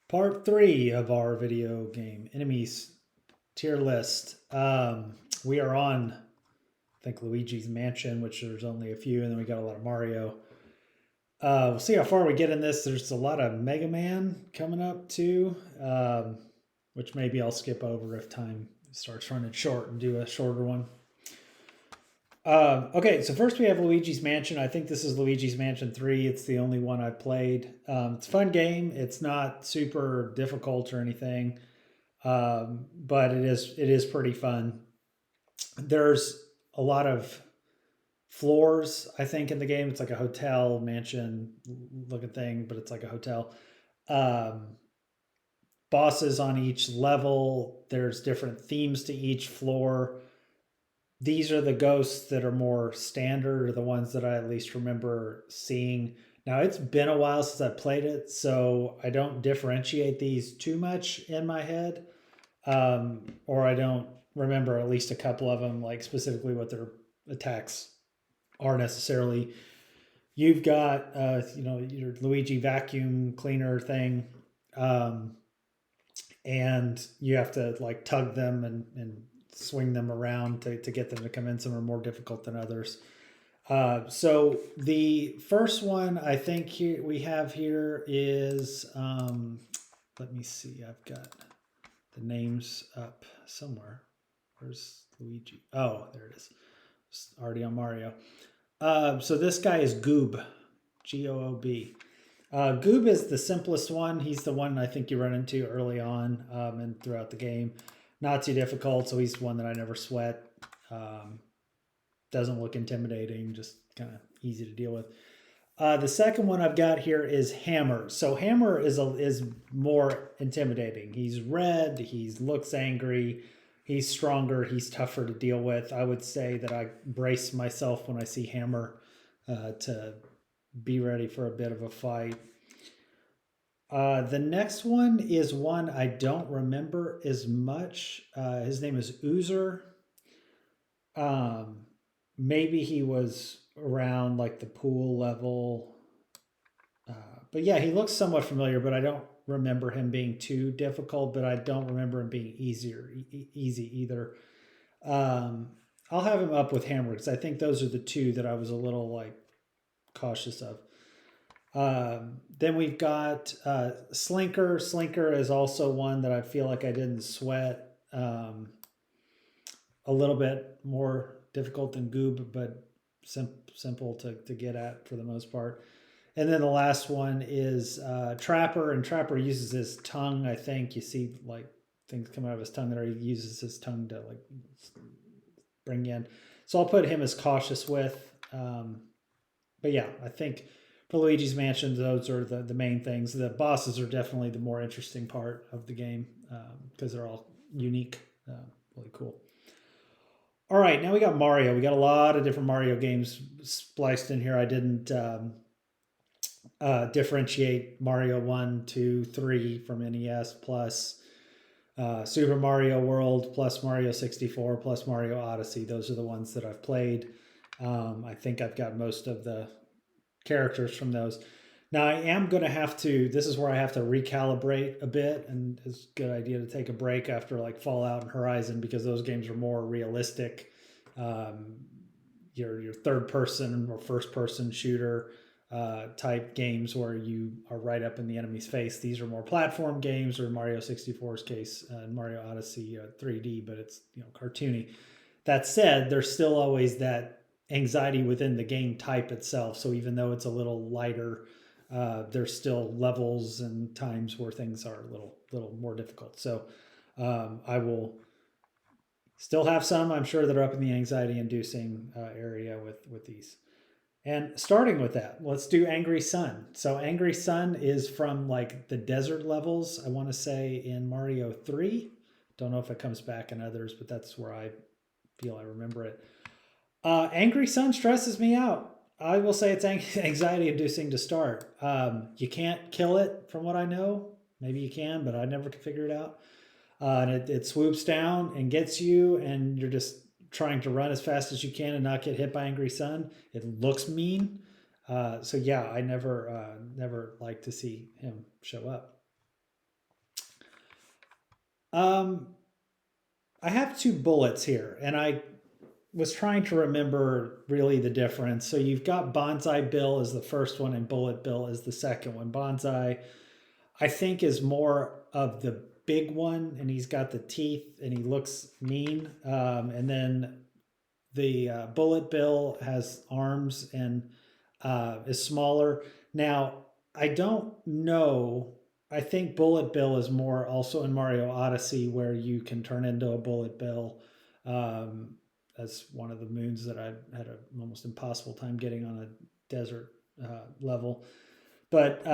Part three of our video game enemies tier list. We are on, I think, Luigi's Mansion, which there's only a few, and then we got a lot of Mario. We'll see how far we get in this. There's a lot of Mega Man coming up too, which maybe I'll skip over if time starts running short and do a shorter one. Okay, so first we have Luigi's Mansion. I think this is Luigi's Mansion 3. It's the only one I've played. It's a fun game. It's not super difficult or anything, but it is pretty fun. There's a lot of floors, I think, in the game. It's like a hotel mansion looking thing, but it's like a hotel. Um, Bosses on each level. There's different themes to each floor. These are the ghosts that are more standard, or the ones that I at least remember seeing. Now, it's been a while since I played it, so I don't differentiate these too much in my head, or I don't remember at least a couple of them, like specifically what their attacks are necessarily. You've got, your Luigi vacuum cleaner thing, um, and you have to like tug them and swing them around to get them to come in. Some are more difficult than others. So the first one I think here we have here is, let me see, I've got the names up somewhere. Where's Luigi? Oh, there it is. It's already on Mario. So this guy is Goob, Goob. Goob is the simplest one. He's the one I think you run into early on and throughout the game. Not too difficult, so he's one that I never sweat. Um, doesn't look intimidating, just kind of easy to deal with. The second one I've got here is Hammer. So Hammer is more intimidating. He's red. He looks angry. He's stronger. He's tougher to deal with. I would say that I brace myself when I see Hammer to be ready for a bit of a fight. The next one is one I don't remember as much. His name is Oozer. Um, Maybe he was around like the pool level. But yeah, he looks somewhat familiar, but I don't remember him being too difficult, but I don't remember him being easy either. Um, I'll have him up with Hammer because I think those are the two that I was a little like cautious of. Then we've got Slinker. Slinker is also one that I feel like I didn't sweat. A little bit more difficult than Goob, but simple to get at for the most part. And then the last one is Trapper, and Trapper uses his tongue. I think you see like things come out of his tongue that he uses his tongue to like bring in. So I'll put him as cautious with. But yeah, I think for Luigi's Mansion, those are the main things. The bosses are definitely the more interesting part of the game because they're all unique, really cool. All right, now we got Mario. We got a lot of different Mario games spliced in here. I didn't differentiate Mario 1, 2, 3 from NES plus Super Mario World plus Mario 64 plus Mario Odyssey. Those are the ones that I've played. I think I've got most of the characters from those. Now I am going to have to. This is where I have to recalibrate a bit, and it's a good idea to take a break after like Fallout and Horizon because those games are more realistic. Um, your third person or first person shooter type games where you are right up in the enemy's face. These are more platform games, or Mario 64's case, Mario Odyssey 3D, but it's cartoony. That said, there's still always that anxiety within the game type itself. So even though it's a little lighter, there's still levels and times where things are a little more difficult. So I will still have some, I'm sure, that are up in the anxiety inducing area with these. And starting with that, let's do Angry Sun. So Angry Sun is from like the desert levels, I want to say in Mario 3. Don't know if it comes back in others, but that's where I feel I remember it. Angry Sun stresses me out. I will say it's anxiety inducing to start. You can't kill it, from what I know. Maybe you can, but I never could figure it out. And it swoops down and gets you, and you're just trying to run as fast as you can and not get hit by Angry Sun. It looks mean. So yeah, I never like to see him show up. Um, I have two bullets here, and I was trying to remember really the difference. So you've got Bonsai Bill as the first one, and Bullet Bill as the second one. Bonsai, I think, is more of the big one, and he's got the teeth, and he looks mean. And then the Bullet Bill has arms and is smaller. Now, I don't know. I think Bullet Bill is more also in Mario Odyssey, where you can turn into a Bullet Bill. Um, that's one of the moons that I had an almost impossible time getting on a desert level. But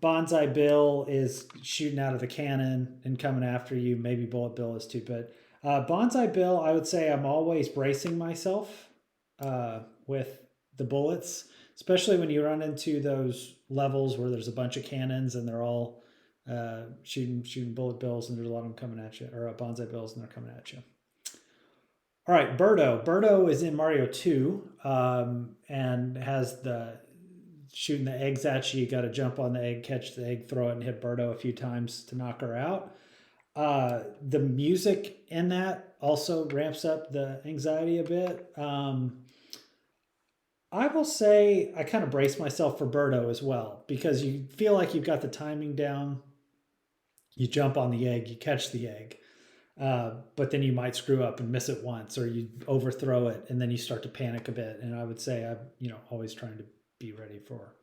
Bonsai Bill is shooting out of the cannon and coming after you. Maybe Bullet Bill is too. But Bonsai Bill, I would say I'm always bracing myself with the bullets, especially when you run into those levels where there's a bunch of cannons and they're all shooting bullet bills, and there's a lot of them coming at you, or Bonsai Bills, and they're coming at you. All right, Birdo. Birdo is in Mario 2 and has the shooting the eggs at you. You got to jump on the egg, catch the egg, throw it, and hit Birdo a few times to knock her out. The music in that also ramps up the anxiety a bit. I will say I kind of brace myself for Birdo as well, because you feel like you've got the timing down. You jump on the egg, you catch the egg, but then you might screw up and miss it once, or you overthrow it, and then you start to panic a bit. And I would say I'm always trying to be ready for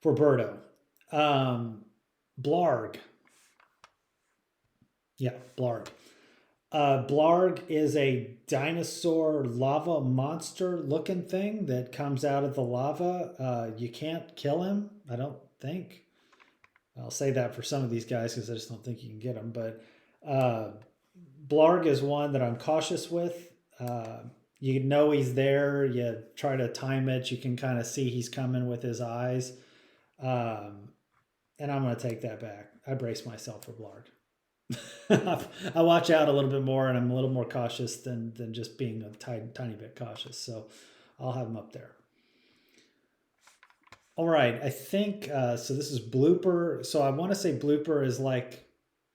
Birdo. Blarg. Yeah, Blarg. Blarg is a dinosaur lava monster looking thing that comes out of the lava. You can't kill him, I don't think. I'll say that for some of these guys because I just don't think you can get them. But Blarg is one that I'm cautious with. You know he's there. You try to time it. You can kind of see he's coming with his eyes. And I'm going to take that back. I brace myself for Blarg. I watch out a little bit more, and I'm a little more cautious than just being a tiny bit cautious. So I'll have him up there. All right, I think so. This is Blooper. So I want to say Blooper is like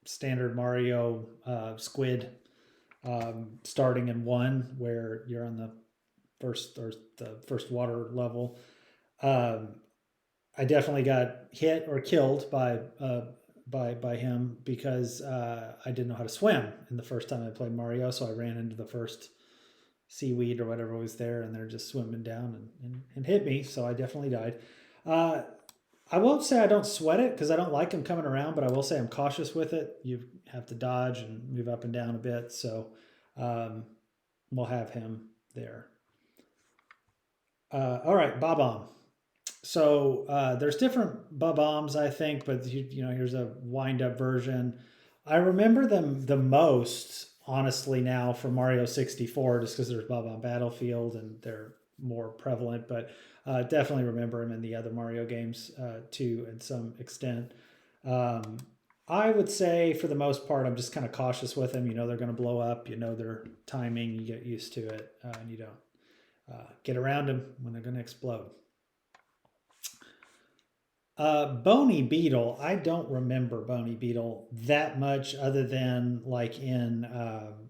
standard Mario squid, starting in 1, where you're on the first water level. I definitely got hit or killed by him because I didn't know how to swim in the first time I played Mario. So I ran into the first seaweed or whatever was there, and they're just swimming down and hit me. So I definitely died. I won't say I don't sweat it because I don't like him coming around, but I will say I'm cautious with it. You have to dodge and move up and down a bit. So we'll have him there. All right, Bob-omb. So there's different Bob-ombs, I think, but here's a wind-up version. I remember them the most, honestly, now from Mario 64, just because there's Bob-omb Battlefield and they're more prevalent, but definitely remember them in the other Mario games too, in some extent. I would say, for the most part, I'm just kind of cautious with them. They're going to blow up. Their timing. You get used to it, and you don't get around them when they're going to explode. Bony Beetle. I don't remember Bony Beetle that much, other than like in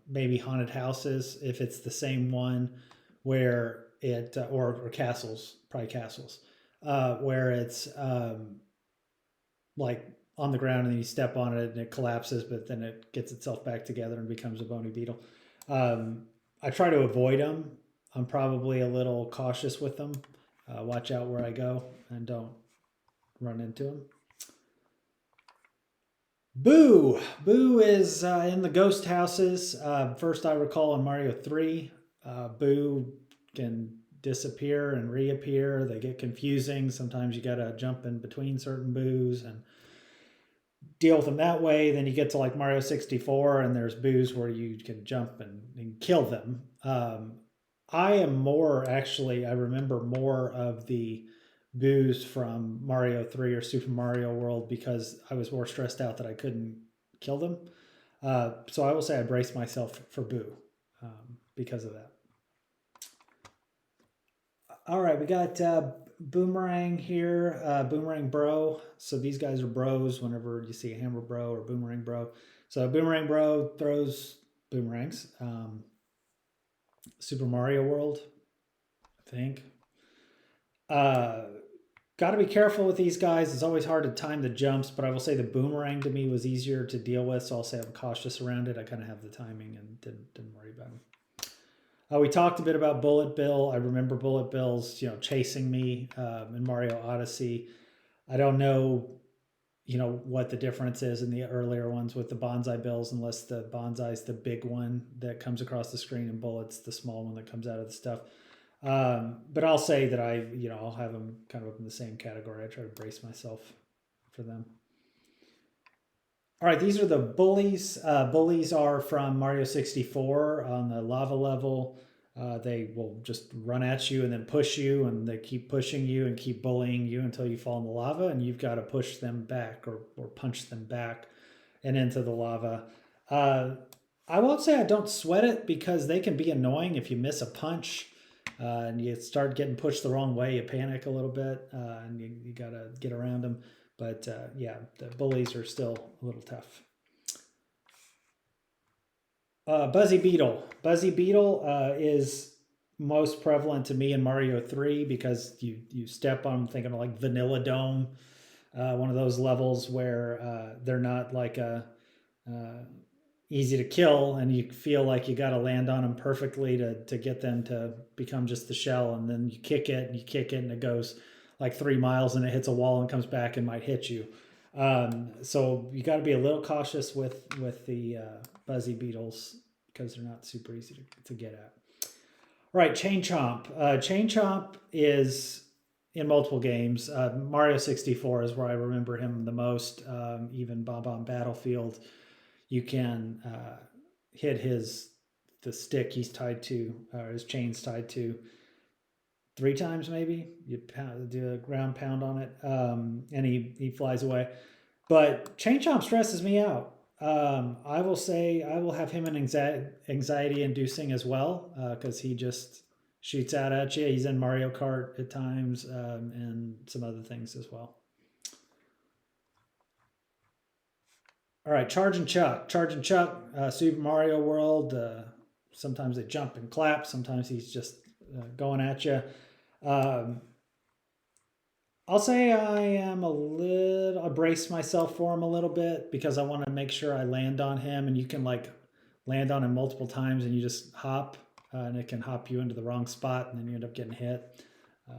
maybe Haunted Houses, if it's the same one, where it or castles, probably castles, where it's like on the ground and then you step on it and it collapses, but then it gets itself back together and becomes a Bony Beetle. I try to avoid them. I'm probably a little cautious with them. Watch out where I go and don't run into him. Boo! Boo is in the ghost houses. First I recall in Mario 3, Boo can disappear and reappear. They get confusing. Sometimes you gotta jump in between certain Boos and deal with them that way. Then you get to like Mario 64 and there's Boos where you can jump and kill them. I am more, actually, I remember more of the Boos from Mario 3 or Super Mario World because I was more stressed out that I couldn't kill them. So I will say I braced myself for Boo because of that. All right, we got Boomerang here, Boomerang Bro. So these guys are bros whenever you see a Hammer Bro or Boomerang Bro. So Boomerang Bro throws boomerangs. Super Mario World, I think. Uh, Got to be careful with these guys. It's always hard to time the jumps, but I will say the boomerang to me was easier to deal with, so I'll say I'm cautious around it. I kind of have the timing and didn't worry about him. We talked a bit about Bullet Bill. I remember Bullet Bill's, chasing me in Mario Odyssey. I don't know, what the difference is in the earlier ones with the Bonsai Bills, unless the Bonsai's the big one that comes across the screen and Bullet's the small one that comes out of the stuff. But I'll say that I'll have them kind of up in the same category. I try to brace myself for them. All right, these are the bullies. Bullies are from Mario 64 on the lava level. They will just run at you and then push you, and they keep pushing you and keep bullying you until you fall in the lava, and you've got to push them back or punch them back and into the lava. I won't say I don't sweat it because they can be annoying if you miss a punch. And you start getting pushed the wrong way, you panic a little bit, and you got to get around them. But yeah, the bullies are still a little tough. Buzzy Beetle. Buzzy Beetle is most prevalent to me in Mario 3 because you step on, thinking of like Vanilla Dome, one of those levels where they're not like easy to kill, and you feel like you got to land on them perfectly to get them to become just the shell, and then you kick it and you kick it and it goes like 3 miles and it hits a wall and comes back and might hit you. So you got to be a little cautious with the Buzzy Beetles because they're not super easy to get at. All right, Chain Chomp. Chain Chomp is in multiple games. Mario 64 is where I remember him the most. Even Bomb Bomb Battlefield, you can hit the stick he's tied to, or his chain's tied to, 3 times maybe. You do a ground pound on it, and he flies away. But Chain Chomp stresses me out. I will say I will have him an anxiety inducing as well, because he just shoots out at you. He's in Mario Kart at times, and some other things as well. All right, Charge and Chuck. Charge and Chuck, Super Mario World. Sometimes they jump and clap. Sometimes he's just going at you. I'll say I brace myself for him a little bit because I want to make sure I land on him, and you can like land on him multiple times and you just hop, and it can hop you into the wrong spot and then you end up getting hit.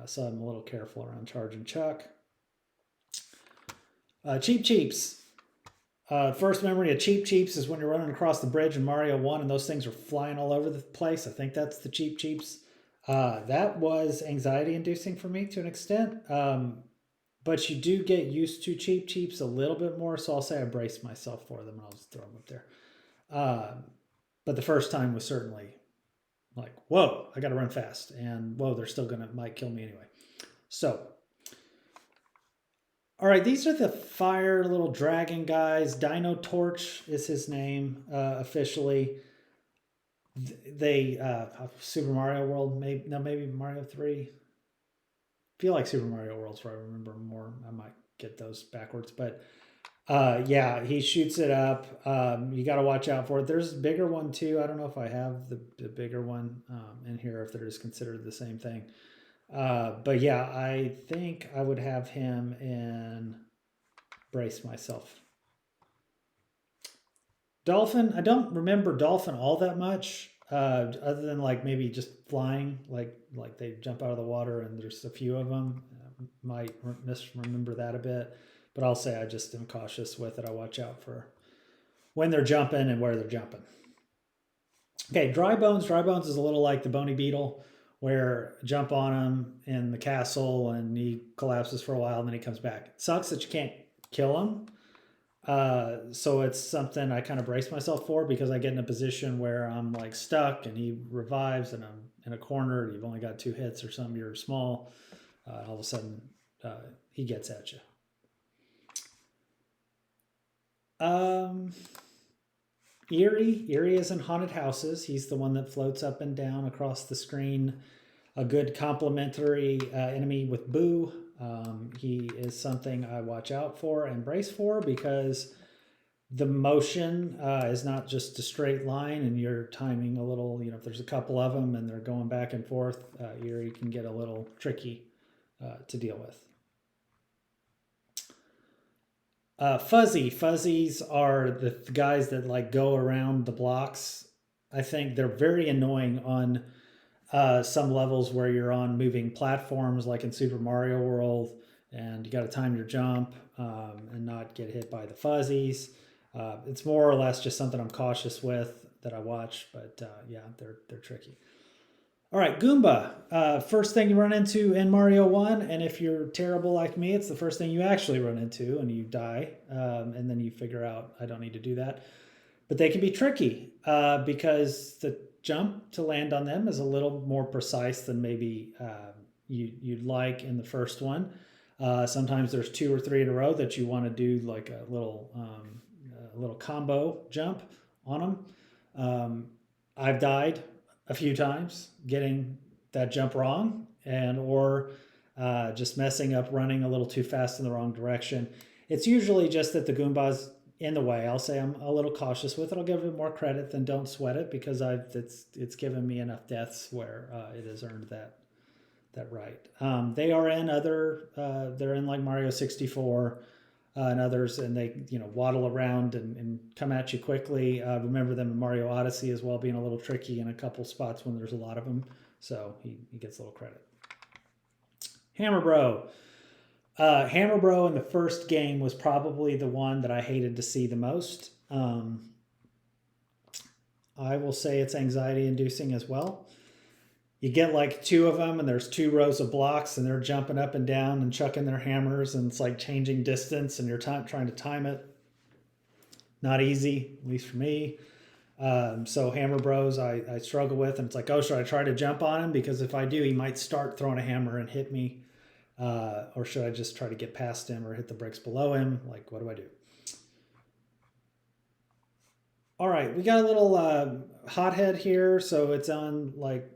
So I'm a little careful around Charge and Chuck. Cheep Cheeps. First memory of Cheep Cheeps is when you're running across the bridge in Mario 1 and those things are flying all over the place. I think that's the Cheep Cheeps. That was anxiety inducing for me to an extent. But you do get used to Cheep Cheeps a little bit more, so I'll say I brace myself for them and I'll just throw them up there. But the first time was certainly like, whoa, I got to run fast, and whoa, they're still might kill me anyway. So, all right, these are the fire little dragon guys. Dino Torch is his name officially. They Super Mario World, maybe Mario 3. I feel like Super Mario World's where I remember more. I might get those backwards, but yeah, he shoots it up. You got to watch out for it. There's a bigger one too. I don't know if I have the bigger one in here, if they're just considered the same thing. But yeah, I think I would have him in brace myself. Dolphin, I don't remember Dolphin all that much, other than like maybe just flying, like they jump out of the water and there's a few of them. Might misremember that a bit, but I'll say I just am cautious with it. I watch out for when they're jumping and where they're jumping. Okay, Dry Bones. Dry Bones is a little like the Bony Beetle, where jump on him in the castle and he collapses for a while and then he comes back. It sucks that you can't kill him. So it's something I kind of brace myself for because I get in a position where I'm like stuck and he revives and I'm in a corner. You've only got 2 hits or something. You're small. All of a sudden, he gets at you. Eerie is in Haunted Houses. He's the one that floats up and down across the screen. a good complementary enemy with Boo. He is something I watch out for and brace for because the motion is not just a straight line, and you're timing a little. If there's a couple of them and they're going back and forth, Eerie can get a little tricky to deal with. Fuzzies are the guys that like go around the blocks. I think they're very annoying on some levels where you're on moving platforms, like in Super Mario World, and you got to time your jump and not get hit by the fuzzies. It's more or less just something I'm cautious with that I watch, but yeah, they're tricky. All right, Goomba. First thing you run into in Mario 1, and if you're terrible like me, it's the first thing you actually run into and you die, and then you figure out, I don't need to do that. But they can be tricky because the jump to land on them is a little more precise than maybe you'd like in the first one. Sometimes there's 2 or 3 in a row that you want to do like a little combo jump on them. I've died a few times getting that jump wrong or just messing up, running a little too fast in the wrong direction. It's usually just that the Goomba's in the way. I'll say I'm a little cautious with it. I'll give it more credit than don't sweat it because it's given me enough deaths where it has earned that right. They are in they're in like Mario 64 and others, and they waddle around and come at you quickly. Remember them in Mario Odyssey as well, being a little tricky in a couple spots when there's a lot of them. So he gets a little credit. Hammer Bro. Hammer Bro in the first game was probably the one that I hated to see the most. I will say it's anxiety inducing as well. You get like 2 of them and there's 2 rows of blocks and they're jumping up and down and chucking their hammers, and it's like changing distance and you're trying to time it. Not easy, at least for me. So Hammer Bros I struggle with, and it's like, oh, should I try to jump on him? Because if I do, he might start throwing a hammer and hit me. Or should I just try to get past him or hit the bricks below him? Like, what do I do? All right, we got a little hothead here. So it's on like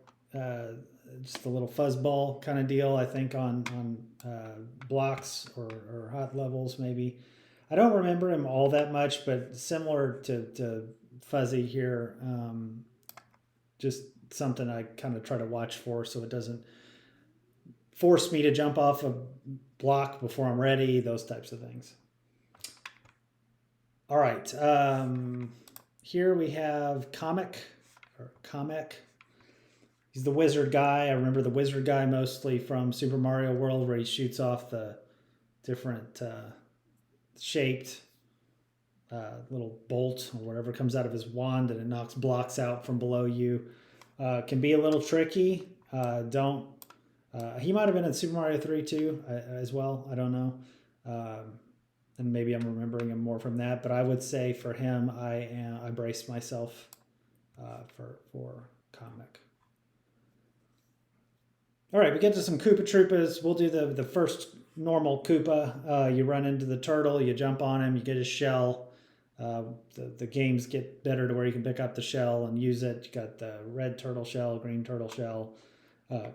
just a little fuzzball kind of deal, I think, on blocks or hot levels maybe. I don't remember him all that much, but similar to Fuzzy here, just something I kind of try to watch for so it doesn't force me to jump off a block before I'm ready, those types of things. All right, here we have Kamek. He's the wizard guy. I remember the wizard guy mostly from Super Mario World, where he shoots off the different shaped little bolt or whatever comes out of his wand, and it knocks blocks out from below you. Can be a little tricky. He might have been in Super Mario 3 too, as well. I don't know. And maybe I'm remembering him more from that. But I would say for him, I braced myself for Kamek. All right, we get to some Koopa Troopas. We'll do the first normal Koopa. You run into the turtle, you jump on him, you get his shell. The games get better to where you can pick up the shell and use it. You got the red turtle shell, green turtle shell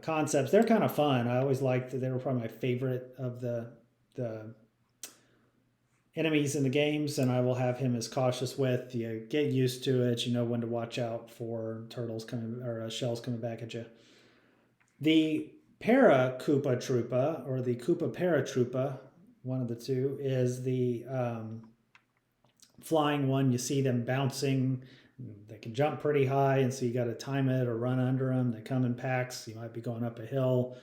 concepts. They're kind of fun. I always liked that. They were probably my favorite of the enemies in the games, and I will have him as cautious with. You get used to it. You know when to watch out for turtles coming or shells coming back at you. The Para Koopa Troopa, or the Koopa Paratroopa, one of the two, is the flying one. You see them bouncing. They can jump pretty high, and so you got to time it or run under them. They come in packs. You might be going up a hill.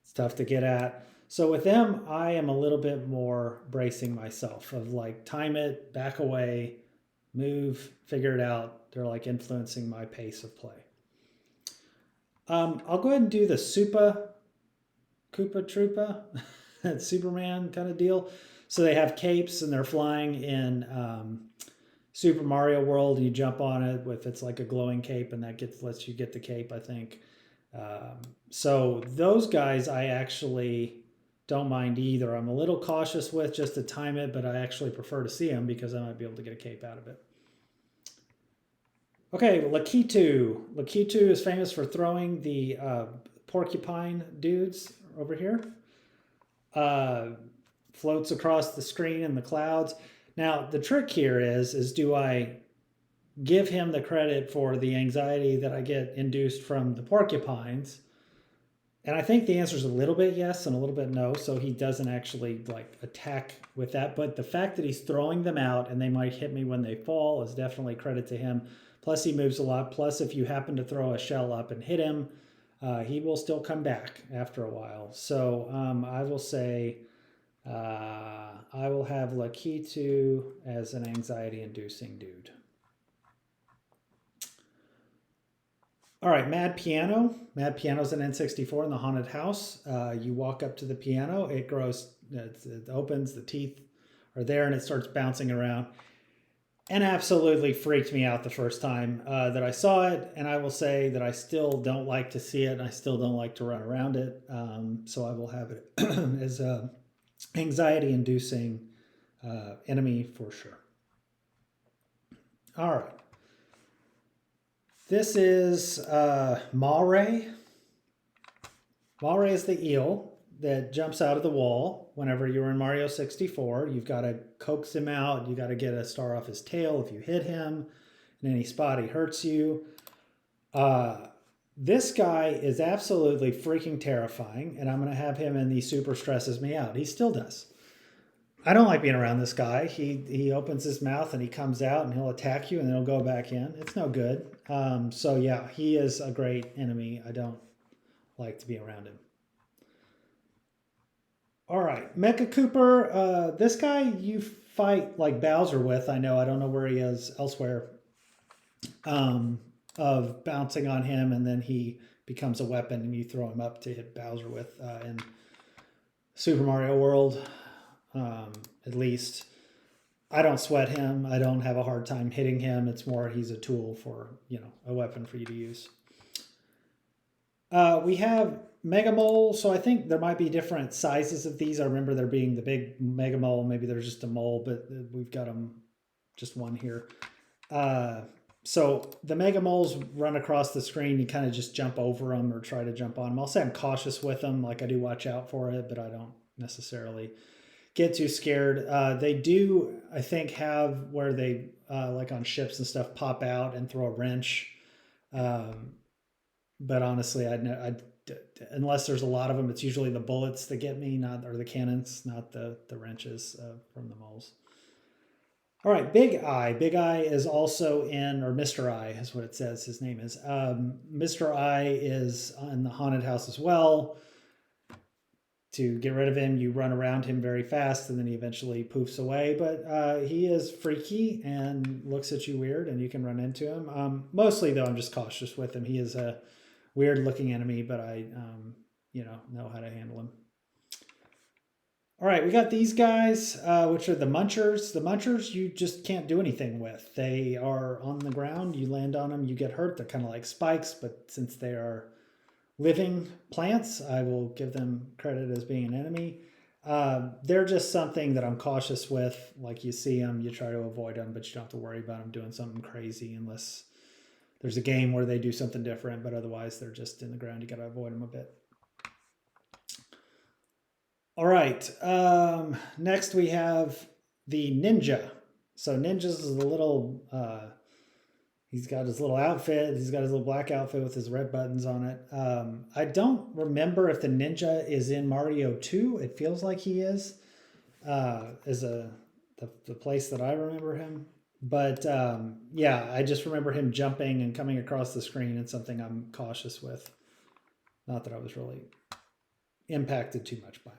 It's tough to get at. So with them, I am a little bit more bracing myself of like time it, back away, move, figure it out. They're like influencing my pace of play. I'll go ahead and do the Koopa Troopa, that Superman kind of deal. So they have capes and they're flying in Super Mario World. You jump on it with, it's like a glowing cape, and that lets you get the cape, I think. So those guys I actually don't mind either. I'm a little cautious with just to time it, but I actually prefer to see them because I might be able to get a cape out of it. Okay, Lakitu. Lakitu is famous for throwing the porcupine dudes over here. Floats across the screen in the clouds. Now, the trick here is do I give him the credit for the anxiety that I get induced from the porcupines? And I think the answer is a little bit yes and a little bit no. So he doesn't actually like attack with that. But the fact that he's throwing them out and they might hit me when they fall is definitely credit to him. Plus he moves a lot. Plus if you happen to throw a shell up and hit him, he will still come back after a while. So I will say I will have Lakitu as an anxiety-inducing dude. All right, Mad Piano. Mad Piano's an N64 in the haunted house. You walk up to the piano, it grows, it opens, the teeth are there, and it starts bouncing around. And absolutely freaked me out the first time that I saw it. And I will say that I still don't like to see it, and I still don't like to run around it. So I will have it as a anxiety-inducing enemy for sure. All right. This is Mawray. Mawray is the eel that jumps out of the wall whenever you're in Mario 64. You've got to coax him out. You got to get a star off his tail if you hit him in any spot he hurts you. This guy is absolutely freaking terrifying, and I'm going to have him in the super stresses me out. He still does. I don't like being around this guy. He opens his mouth and he comes out and he'll attack you and then he'll go back in. It's no good. So yeah, he is a great enemy. I don't like to be around him. All right, Mecha Cooper. This guy you fight like Bowser with. I know. I don't know where he is elsewhere. Of bouncing on him and then he becomes a weapon and you throw him up to hit Bowser with in Super Mario World. At least I don't sweat him. I don't have a hard time hitting him. It's more he's a tool for, a weapon for you to use. We have Mega Mole. So I think there might be different sizes of these. I remember there being the big Mega Mole. Maybe there's just a mole, but we've got them just one here. So the Mega Moles run across the screen. You kind of just jump over them or try to jump on them. I'll say I'm cautious with them. Like I do watch out for it, but I don't necessarily get too scared. They do, I think, have where they, like on ships and stuff, pop out and throw a wrench. But honestly, unless there's a lot of them, it's usually the bullets that get me, or the cannons, not the wrenches from the moles. All right, Big Eye. Big Eye is also in, or Mr. Eye is what it says his name is. Mr. Eye is in the haunted house as well. To get rid of him, you run around him very fast, and then he eventually poofs away. But he is freaky and looks at you weird, and you can run into him. Mostly, though, I'm just cautious with him. He is a weird-looking enemy, but I, know how to handle him. All right, we got these guys, which are the Munchers. The Munchers you just can't do anything with. They are on the ground. You land on them, you get hurt. They're kind of like spikes, but since they are living plants, I will give them credit as being an enemy. They're just something that I'm cautious with. Like you see them, you try to avoid them, but you don't have to worry about them doing something crazy unless there's a game where they do something different. But otherwise, they're just in the ground. You got to avoid them a bit. All right. Next, we have the Ninja. So Ninjas is a little... he's got his little outfit. He's got his little black outfit with his red buttons on it. I don't remember if the Ninja is in Mario 2. It feels like he is. The place that I remember him. But yeah, I just remember him jumping and coming across the screen. It's something I'm cautious with. Not that I was really impacted too much by him.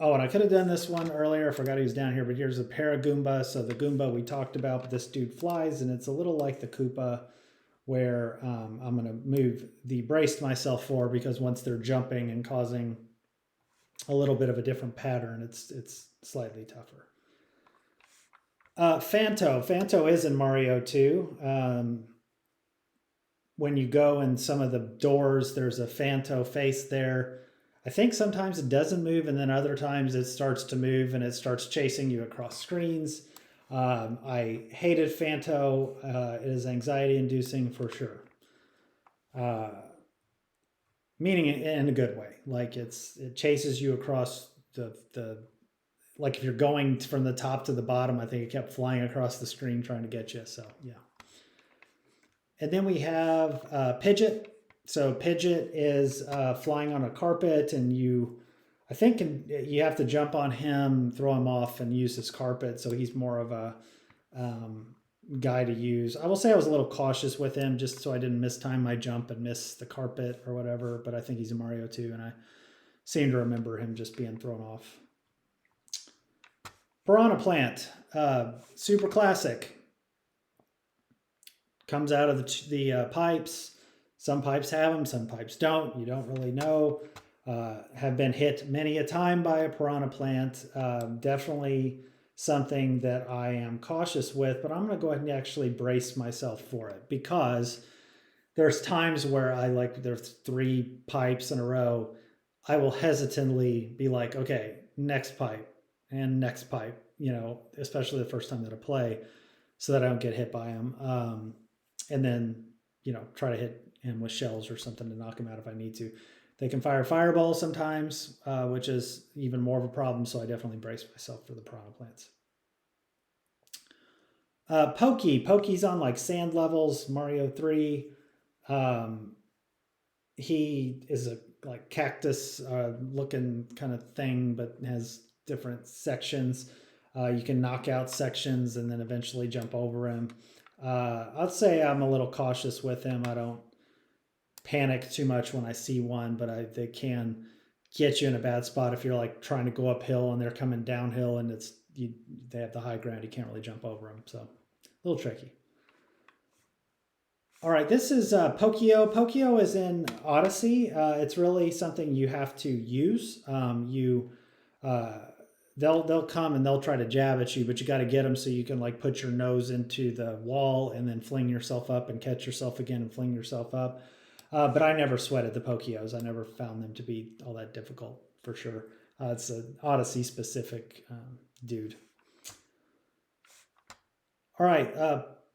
Oh, and I could have done this one earlier. I forgot he was down here, but here's a Paragoomba. So the Goomba we talked about, but this dude flies, and it's a little like the Koopa, where I'm going to move the braced myself for, because once they're jumping and causing a little bit of a different pattern, it's slightly tougher. Phanto. Phanto is in Mario 2. When you go in some of the doors, there's a Phanto face there. I think sometimes it doesn't move, and then other times it starts to move and it starts chasing you across screens. I hated Phanto. It is anxiety-inducing for sure. meaning in a good way. Like it chases you across the like if you're going from the top to the bottom, I think it kept flying across the screen trying to get you. So yeah. And then we have Pidgeot. So Pidgeot is flying on a carpet, and I think you have to jump on him, throw him off, and use his carpet. So he's more of a guy to use. I will say I was a little cautious with him just so I didn't mistime my jump and miss the carpet or whatever. But I think he's a Mario too, and I seem to remember him just being thrown off. Piranha Plant, super classic. Comes out of the pipes. Some pipes have them, some pipes don't. You don't really know. Have been hit many a time by a Piranha Plant. Definitely something that I am cautious with, but I'm going to go ahead and actually brace myself for it, because there's times where there's 3 pipes in a row. I will hesitantly be like, okay, next pipe and next pipe, especially the first time that I play, so that I don't get hit by them. And then, try to hit him with shells or something to knock him out if I need to. They can fire fireballs sometimes, which is even more of a problem, so I definitely brace myself for the Piranha Plants. Pokey's on like sand levels, Mario 3. He is a like cactus looking kind of thing, but has different sections. You can knock out sections and then eventually jump over him. I'd say I'm a little cautious with him. I don't panic too much when I see one, but they can get you in a bad spot if you're like trying to go uphill and they're coming downhill and they have the high ground. You can't really jump over them, so a little tricky. All right, this is Pokio. Pokio is in Odyssey. It's really something you have to use. They'll come and they'll try to jab at you, but you got to get them so you can like put your nose into the wall and then fling yourself up and catch yourself again and fling yourself up. But I never sweated the Pokios. I never found them to be all that difficult, for sure. It's an Odyssey specific dude. All right,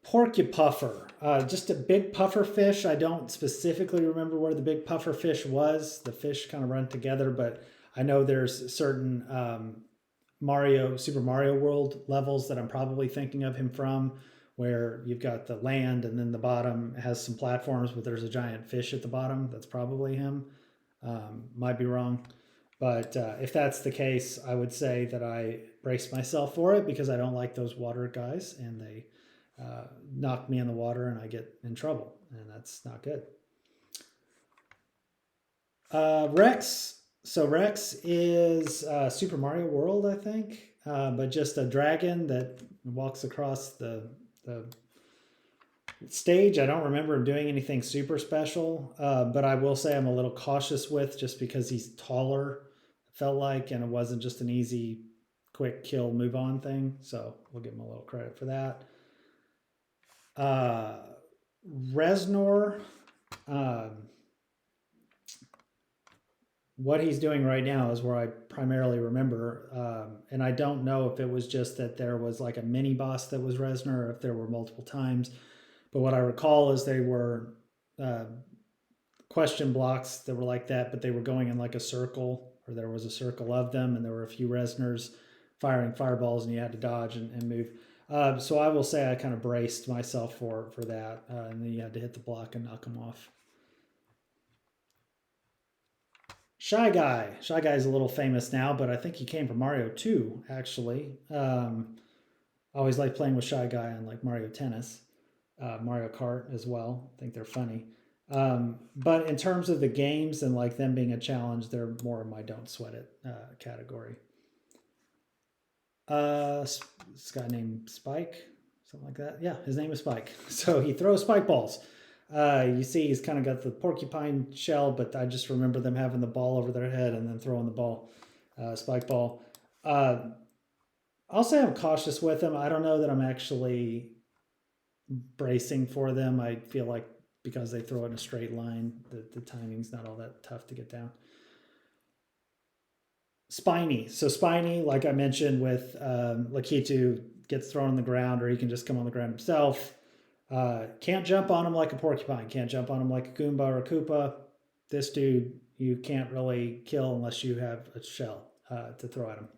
Porcupuffer. Just a big puffer fish. I don't specifically remember where the big puffer fish was. The fish kind of run together, but I know there's certain Super Mario World levels that I'm probably thinking of him from, where you've got the land and then the bottom has some platforms, but there's a giant fish at the bottom. That's probably him. Might be wrong. But if that's the case, I would say that I brace myself for it, because I don't like those water guys, and they knock me in the water and I get in trouble, and that's not good. Rex. So Rex is Super Mario World, I think, but just a dragon that walks across the stage. I don't remember him doing anything super special, but I will say I'm a little cautious with, just because he's taller, felt like, and it wasn't just an easy, quick kill, move on thing. So we'll give him a little credit for that. Reznor. What he's doing right now is where I primarily remember, and I don't know if it was just that there was like a mini boss that was Reznor, or if there were multiple times. But what I recall is they were question blocks that were like that, but they were going in like a circle, or there was a circle of them, and there were a few Reznors firing fireballs, and you had to dodge and move. So I will say I kind of braced myself for that, and then you had to hit the block and knock them off. Shy Guy. Shy Guy is a little famous now, but I think he came from Mario 2, actually. I always like playing with Shy Guy on like Mario Tennis, Mario Kart as well. I think they're funny. But in terms of the games and like them being a challenge, they're more in my don't sweat it category. This guy named Spike, something like that. Yeah, his name is Spike. So he throws spike balls. You see he's kind of got the porcupine shell, but I just remember them having the ball over their head and then throwing the ball, spike ball. I'll say I'm cautious with them. I don't know that I'm actually bracing for them. I feel like because they throw it in a straight line, the timing's not all that tough to get down. Spiny. So Spiny, like I mentioned with Lakitu, gets thrown on the ground, or he can just come on the ground himself. Can't jump on him like a porcupine. Can't jump on him like a Goomba or a Koopa. this dude you can't really kill unless you have a shell to throw at him.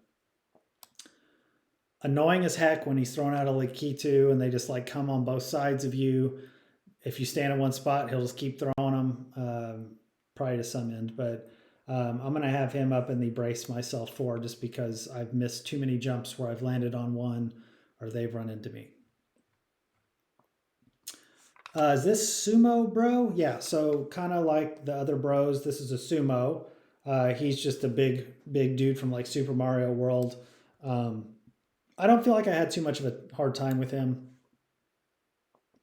Annoying as heck when he's thrown out a Lakitu and they just like come on both sides of you. If you stand in one spot, he'll just keep throwing them, probably to some end. But I'm going to have him up in the brace myself for, just because I've missed too many jumps where I've landed on one or they've run into me. Is this sumo bro? Yeah, so kind of like the other bros, this is a sumo. He's just a big dude from like Super Mario World. I don't feel like I had too much of a hard time with him.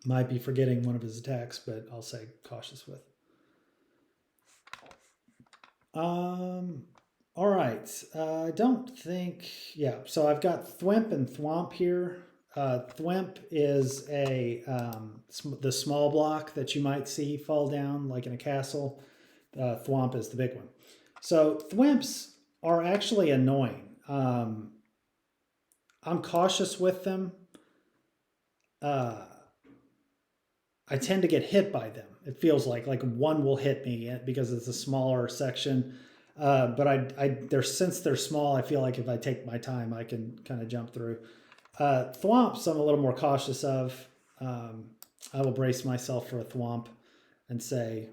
Might be forgetting one of his attacks, but I'll say cautious with. All right. I don't think, yeah. So I've got Thwimp and Thwomp here. Thwimp is the small block that you might see fall down like in a castle. Thwomp is the big one. So Thwimps are actually annoying. I'm cautious with them. I tend to get hit by them. It feels like one will hit me because it's a smaller section. But since they're small, I feel like if I take my time, I can kind of jump through. Thwomps, I'm a little more cautious of. I will brace myself for a thwomp and say,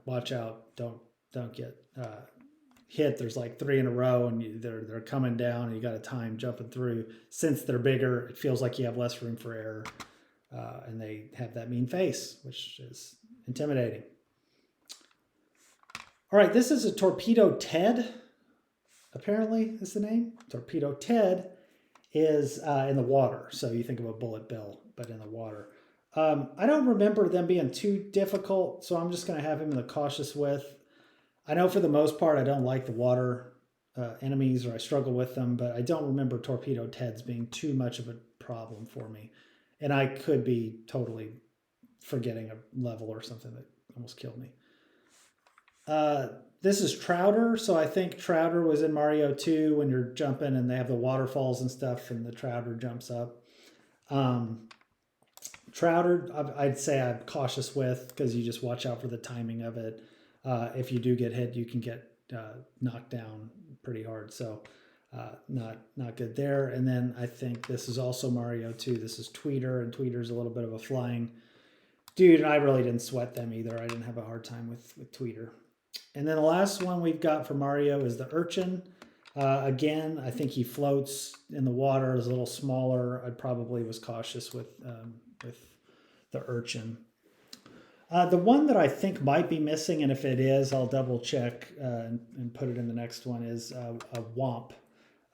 watch out, don't get hit. There's like 3 in a row, and they're coming down, and you got a time jumping through. Since they're bigger, it feels like you have less room for error, and they have that mean face, which is intimidating. All right, this is a Torpedo Ted. Apparently, is the name. Torpedo Ted is in the water, so you think of a Bullet Bill, but in the water. I don't remember them being too difficult, so I'm just going to have him in the cautious with. I know for the most part I don't like the water enemies, or I struggle with them, but I don't remember Torpedo Teds being too much of a problem for me. And I could be totally forgetting a level or something that almost killed me. This is Trouter, so I think Trouter was in Mario 2 when you're jumping and they have the waterfalls and stuff, and the Trouter jumps up. Trouter, I'd say I'm cautious with, because you just watch out for the timing of it. If you do get hit, you can get knocked down pretty hard, so not good there. And then I think this is also Mario 2. This is Tweeter, and Tweeter's a little bit of a flying dude, and I really didn't sweat them either. I didn't have a hard time with Tweeter. And then the last one we've got for Mario is the Urchin. Again, I think he floats in the water, is a little smaller. I probably was cautious with the Urchin. The one that I think might be missing, and if it is, I'll double check and put it in the next one, is a Womp.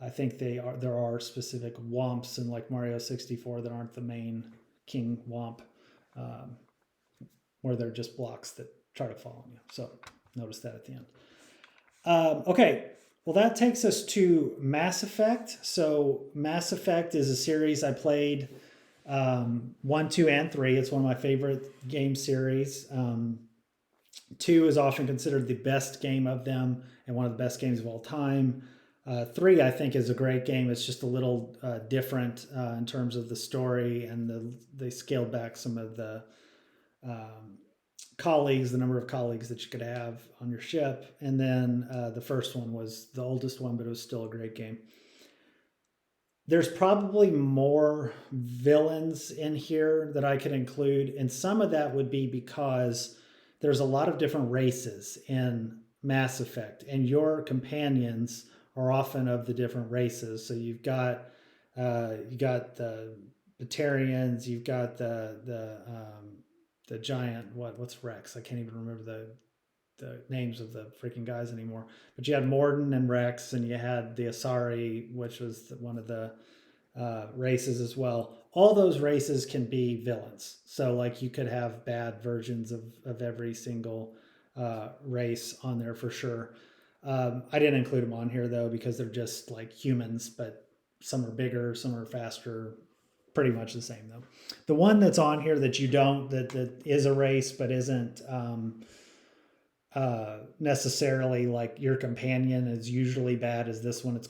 I think there are specific Womps in like Mario 64 that aren't the main King Womp, where they're just blocks that try to fall on you. So notice that at the end. Okay, well that takes us to Mass Effect. So Mass Effect is a series I played 1, 2, and 3. It's one of my favorite game series. 2 is often considered the best game of them and one of the best games of all time. 3, I think, is a great game. It's just a little different in terms of the story, and they scaled back some of the colleagues, the number of colleagues that you could have on your ship. And then the first one was the oldest one, but it was still a great game. There's probably more villains in here that I could include, and some of that would be because there's a lot of different races in Mass Effect, and your companions are often of the different races. So you've got the Batarians, you've got the giant, what's Rex? I can't even remember the names of the freaking guys anymore. But you had Mordin and Rex, and you had the Asari, which was one of the races as well. All those races can be villains. So like you could have bad versions of every single race on there for sure. I didn't include them on here though, because they're just like humans, but some are bigger, some are faster, pretty much the same though. The one that's on here that that is a race but isn't necessarily like your companion is usually bad as this one. They're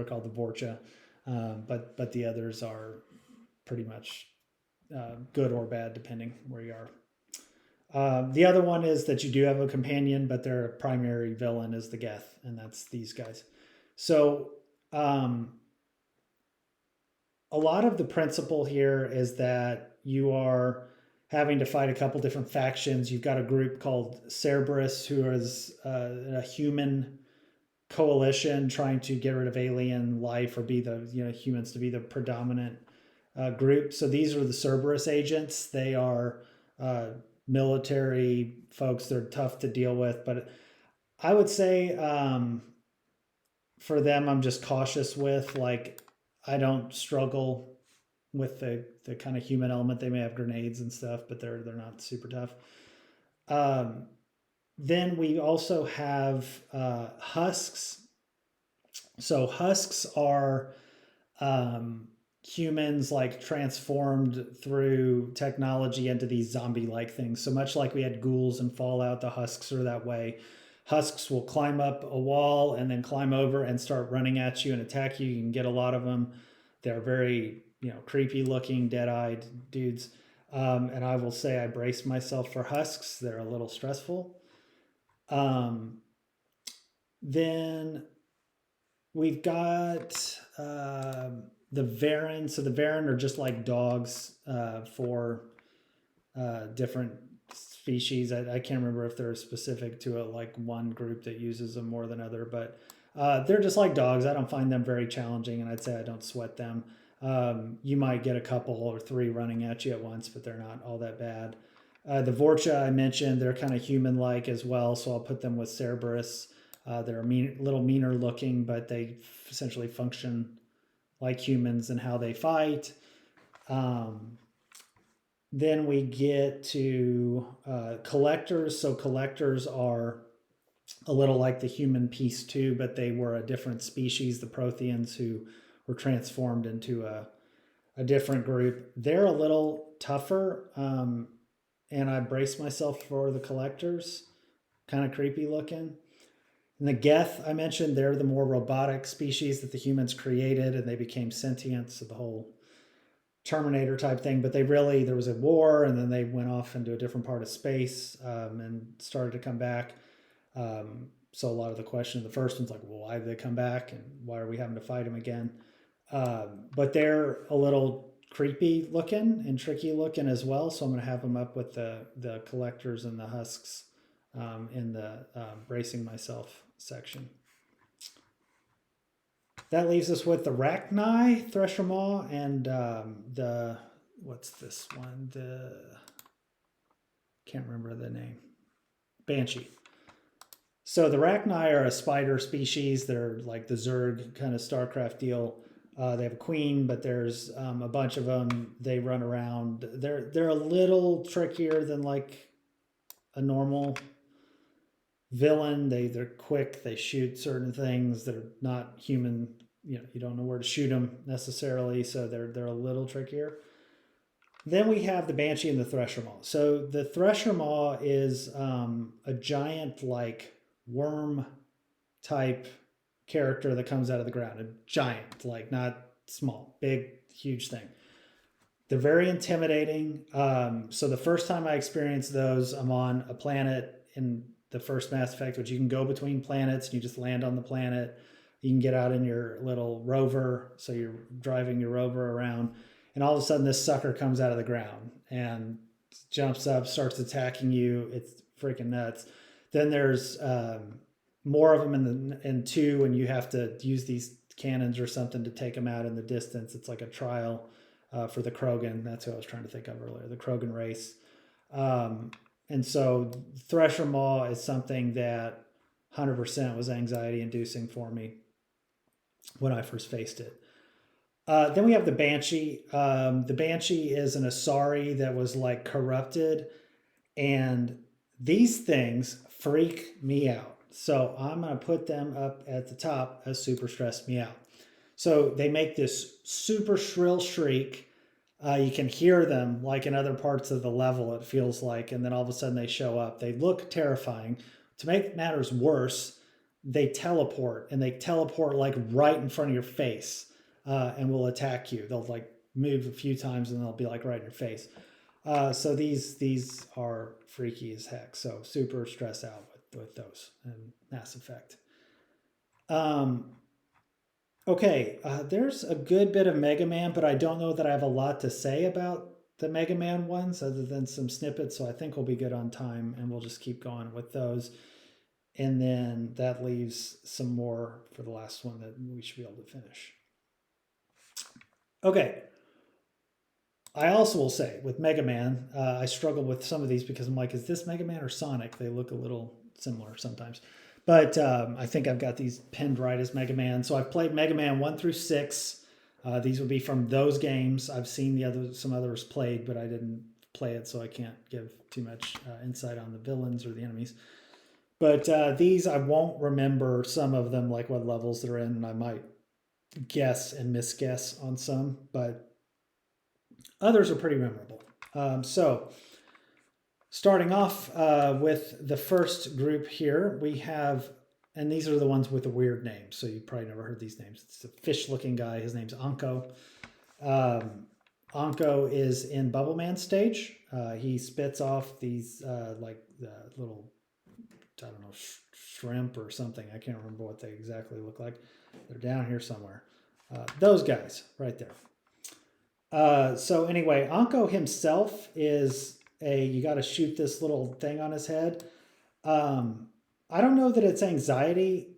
called the Vorcha, but the others are pretty much good or bad depending where you are. The other one is that you do have a companion, but their primary villain is the Geth, and that's these guys. So um, a lot of the principle here is that you are having to fight a couple different factions. You've got a group called Cerberus, who is a human coalition trying to get rid of alien life or be the humans to be the predominant group. So these are the Cerberus agents. They are military folks. They're tough to deal with, but I would say for them, I'm just cautious with, like, I don't struggle with the kind of human element. They may have grenades and stuff, but they're not super tough. Um, then we also have husks. So husks are humans like transformed through technology into these zombie-like things. So much like we had ghouls in Fallout, the husks are that way. Husks will climb up a wall and then climb over and start running at you and attack you. You can get a lot of them. They're very, creepy looking, dead-eyed dudes. And I will say I braced myself for husks. They're a little stressful. Then we've got the Varen. So the Varen are just like dogs for different species. I can't remember if they're specific to like one group that uses them more than other, but they're just like dogs. I don't find them very challenging, and I'd say I don't sweat them. You might get a couple or three running at you at once, but they're not all that bad. The Vorcha I mentioned, they're kind of human-like as well, so I'll put them with Cerberus. They're a little meaner looking, but they essentially function like humans in how they fight. Then we get to collectors. So collectors are a little like the human Peace 2, but they were a different species, the Protheans, who were transformed into a different group. They're a little tougher, and I brace myself for the collectors. Kind of creepy looking. And the Geth I mentioned, they're the more robotic species that the humans created, and they became sentient. So the whole Terminator type thing. But there was a war, and then they went off into a different part of space and started to come back. So a lot of the question, the first one's like, well, why did they come back, and why are we having to fight them again? But they're a little creepy looking and tricky looking as well. So I'm going to have them up with the collectors and the husks in the bracing myself section. That leaves us with the Rachni, Thresher Maw, and what's this one? Can't remember the name. Banshee. So the Rachni are a spider species. They're like the Zerg kind of StarCraft deal. They have a queen, but there's a bunch of them. They run around. They're a little trickier than like a normal villain. They're quick. They shoot certain things. They're not human. You don't know where to shoot them necessarily, so they're a little trickier. Then we have the Banshee and the Thresher Maw. So the Thresher Maw is a giant like worm type character that comes out of the ground. A giant, like not small, big, huge thing. They're very intimidating. So the first time I experienced those, I'm on a planet in the first Mass Effect, which you can go between planets and you just land on the planet. You can get out in your little rover. So you're driving your rover around, and all of a sudden this sucker comes out of the ground and jumps up, starts attacking you. It's freaking nuts. Then there's more of them in 2, and you have to use these cannons or something to take them out in the distance. It's like a trial for the Krogan. That's what I was trying to think of earlier, the Krogan race. And so Thresher Maw is something that 100% was anxiety inducing for me when I first faced it. Then we have the Banshee. The Banshee is an Asari that was like corrupted, and these things freak me out. So I'm going to put them up at the top as super stress me out. So they make this super shrill shriek. You can hear them like in other parts of the level, it feels like, and then all of a sudden they show up. They look terrifying. To make matters worse, they teleport like right in front of your face and will attack you. They'll like move a few times and they'll be like right in your face. So these are freaky as heck. So super stressed out with those and Mass Effect. Um, okay, there's a good bit of Mega Man, but I don't know that I have a lot to say about the Mega Man ones other than some snippets. So I think we'll be good on time, and we'll just keep going with those. And then that leaves some more for the last one that we should be able to finish. Okay. I also will say with Mega Man, I struggle with some of these because I'm like, is this Mega Man or Sonic? They look a little similar sometimes. But I think I've got these pinned right as Mega Man. So I've played Mega Man 1 through 6. These would be from those games. I've seen some others played, but I didn't play it, so I can't give too much insight on the villains or the enemies. But these, I won't remember some of them, like what levels they're in, and I might guess and misguess on some, but others are pretty memorable. So, starting off with the first group here, we have, and these are the ones with the weird names, so you probably never heard these names. It's a fish-looking guy. His name's Anko. Anko is in Bubble Man stage. He spits off these little, I don't know, shrimp or something. I can't remember what they exactly look like. They're down here somewhere. Those guys right there. So anyway, Anko himself is you got to shoot this little thing on his head. I don't know that it's anxiety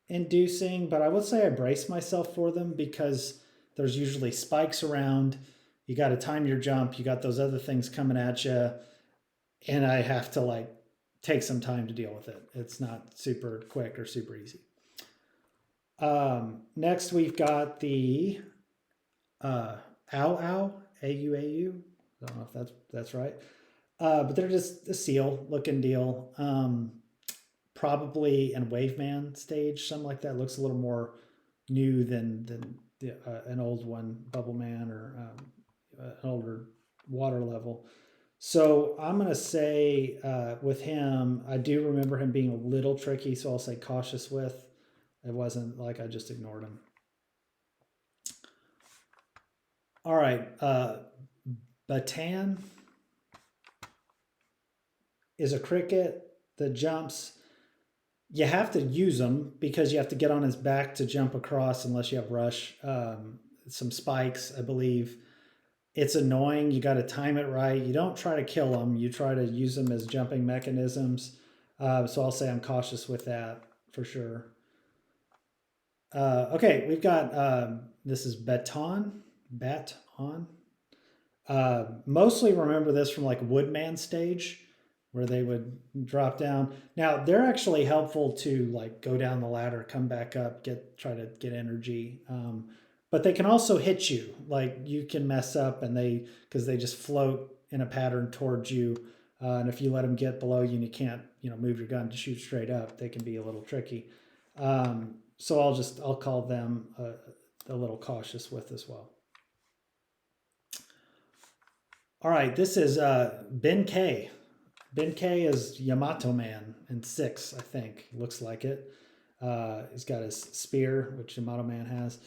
inducing, but I would say I brace myself for them because there's usually spikes around. You got to time your jump. You got those other things coming at you, and I have to like take some time to deal with it. It's not super quick or super easy. Next, we've got the Ow Ow, AUAU. I don't know if that's right. But they're just a seal looking deal. Probably in Waveman stage, something like that. Looks a little more new than an old one, Bubble Man, or an older water level. So I'm going to say with him, I do remember him being a little tricky, so I'll say cautious with. It wasn't like I just ignored him. All right. Batan is a cricket that jumps. You have to use them because you have to get on his back to jump across unless you have rush. Some spikes, I believe. It's annoying. You got to time it right. You don't try to kill them. You try to use them as jumping mechanisms. So I'll say I'm cautious with that for sure. Okay, we've got this is Baton. Mostly remember this from like Woodman stage where they would drop down. Now they're actually helpful to like go down the ladder, come back up, try to get energy. But they can also hit you. Like you can mess up and because they just float in a pattern towards you. And if you let them get below you and you can't, move your gun to shoot straight up, they can be a little tricky. So I'll call them a little cautious with as well. All right, this is Ben K. Ben K is Yamato Man in 6, I think. Looks like it. He's got his spear, which Yamato Man has.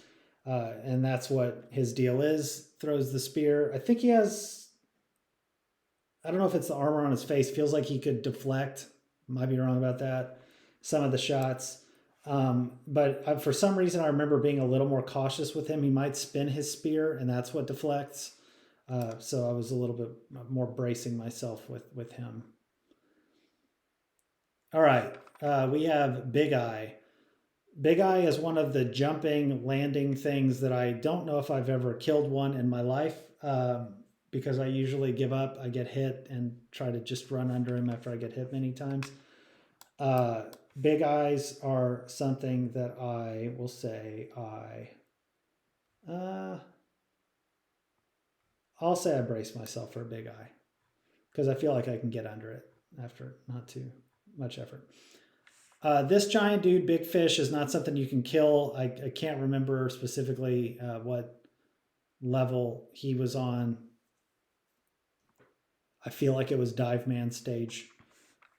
And that's what his deal is. Throws the spear. I think he has, I don't know if it's the armor on his face. Feels like he could deflect. Might be wrong about that. Some of the shots. But for some reason, I remember being a little more cautious with him. He might spin his spear, and that's what deflects. So I was a little bit more bracing myself with him. All right, we have Big Eye. Big Eye is one of the jumping, landing things that I don't know if I've ever killed one in my life because I usually give up. I get hit and try to just run under him after I get hit many times. Big Eyes are something that I will say I'll say I brace myself for a Big Eye because I feel like I can get under it after not too much effort. This giant dude, Big Fish, is not something you can kill. I can't remember specifically what level he was on. I feel like it was Dive Man stage,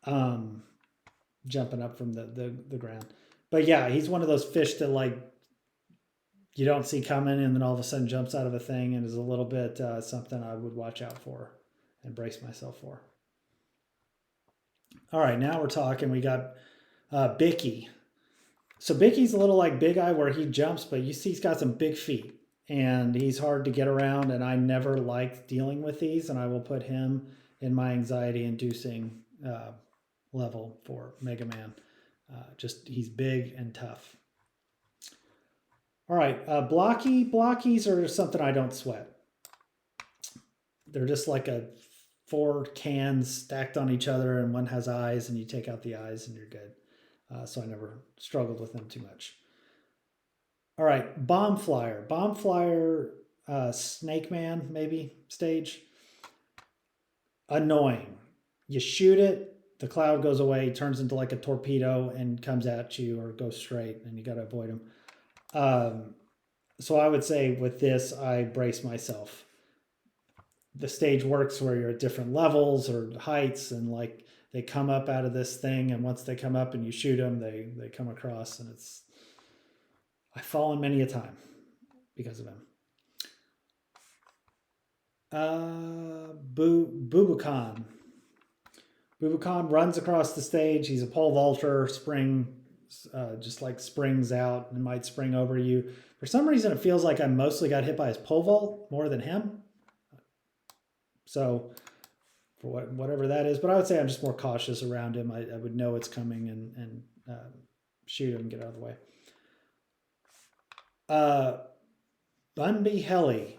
jumping up from the ground. But yeah, he's one of those fish that like you don't see coming and then all of a sudden jumps out of a thing and is a little bit something I would watch out for and brace myself for. All right, now we're talking. We got Bicky. So Bicky's a little like Big Eye where he jumps, but you see he's got some big feet and he's hard to get around, and I never liked dealing with these, and I will put him in my anxiety inducing level for Mega Man. Just he's big and tough. All right, blockies are something I don't sweat. They're just like 4 cans stacked on each other, and one has eyes, and you take out the eyes and you're good. So I never struggled with them too much. All right, Bomb Flyer. Bomb Flyer, Snake Man, maybe, stage. Annoying. You shoot it, the cloud goes away, turns into like a torpedo and comes at you or goes straight, and you got to avoid them. So I would say with this, I brace myself. The stage works where you're at different levels or heights, and like they come up out of this thing, and once they come up and you shoot them, they come across, and I've fallen many a time because of him. Bubukan. Bubukan runs across the stage. He's a pole vaulter, just like springs out and might spring over you. For some reason, it feels like I mostly got hit by his pole vault more than him. So for whatever that is, but I would say I'm just more cautious around him. I would know it's coming and shoot him and get out of the way. Bunby Heli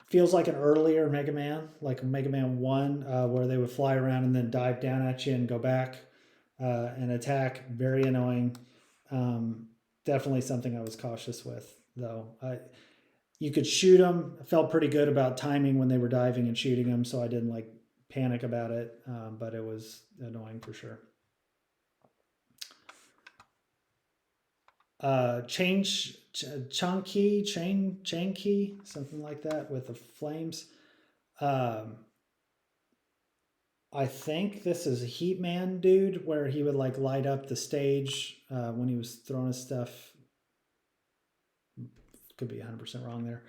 feels like an earlier Mega Man, like Mega Man 1, where they would fly around and then dive down at you and go back and attack. Very annoying. Definitely something I was cautious with, though. You could shoot them. I felt pretty good about timing when they were diving and shooting them, so I didn't like panic about it, but it was annoying for sure. Chain key, something like that with the flames. I think this is a Heat Man dude where he would like light up the stage when he was throwing his stuff. Could be 100% wrong there.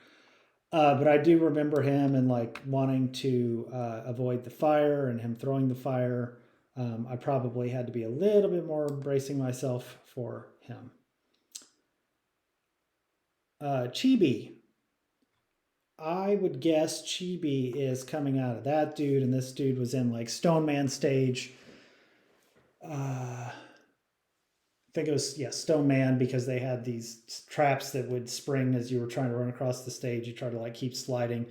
But I do remember him and like wanting to avoid the fire and him throwing the fire. I probably had to be a little bit more bracing myself for him. Chibi. I would guess Chibi is coming out of that dude, and this dude was in like Stone Man stage. I think it was, Stone Man, because they had these traps that would spring as you were trying to run across the stage. You try to like keep sliding.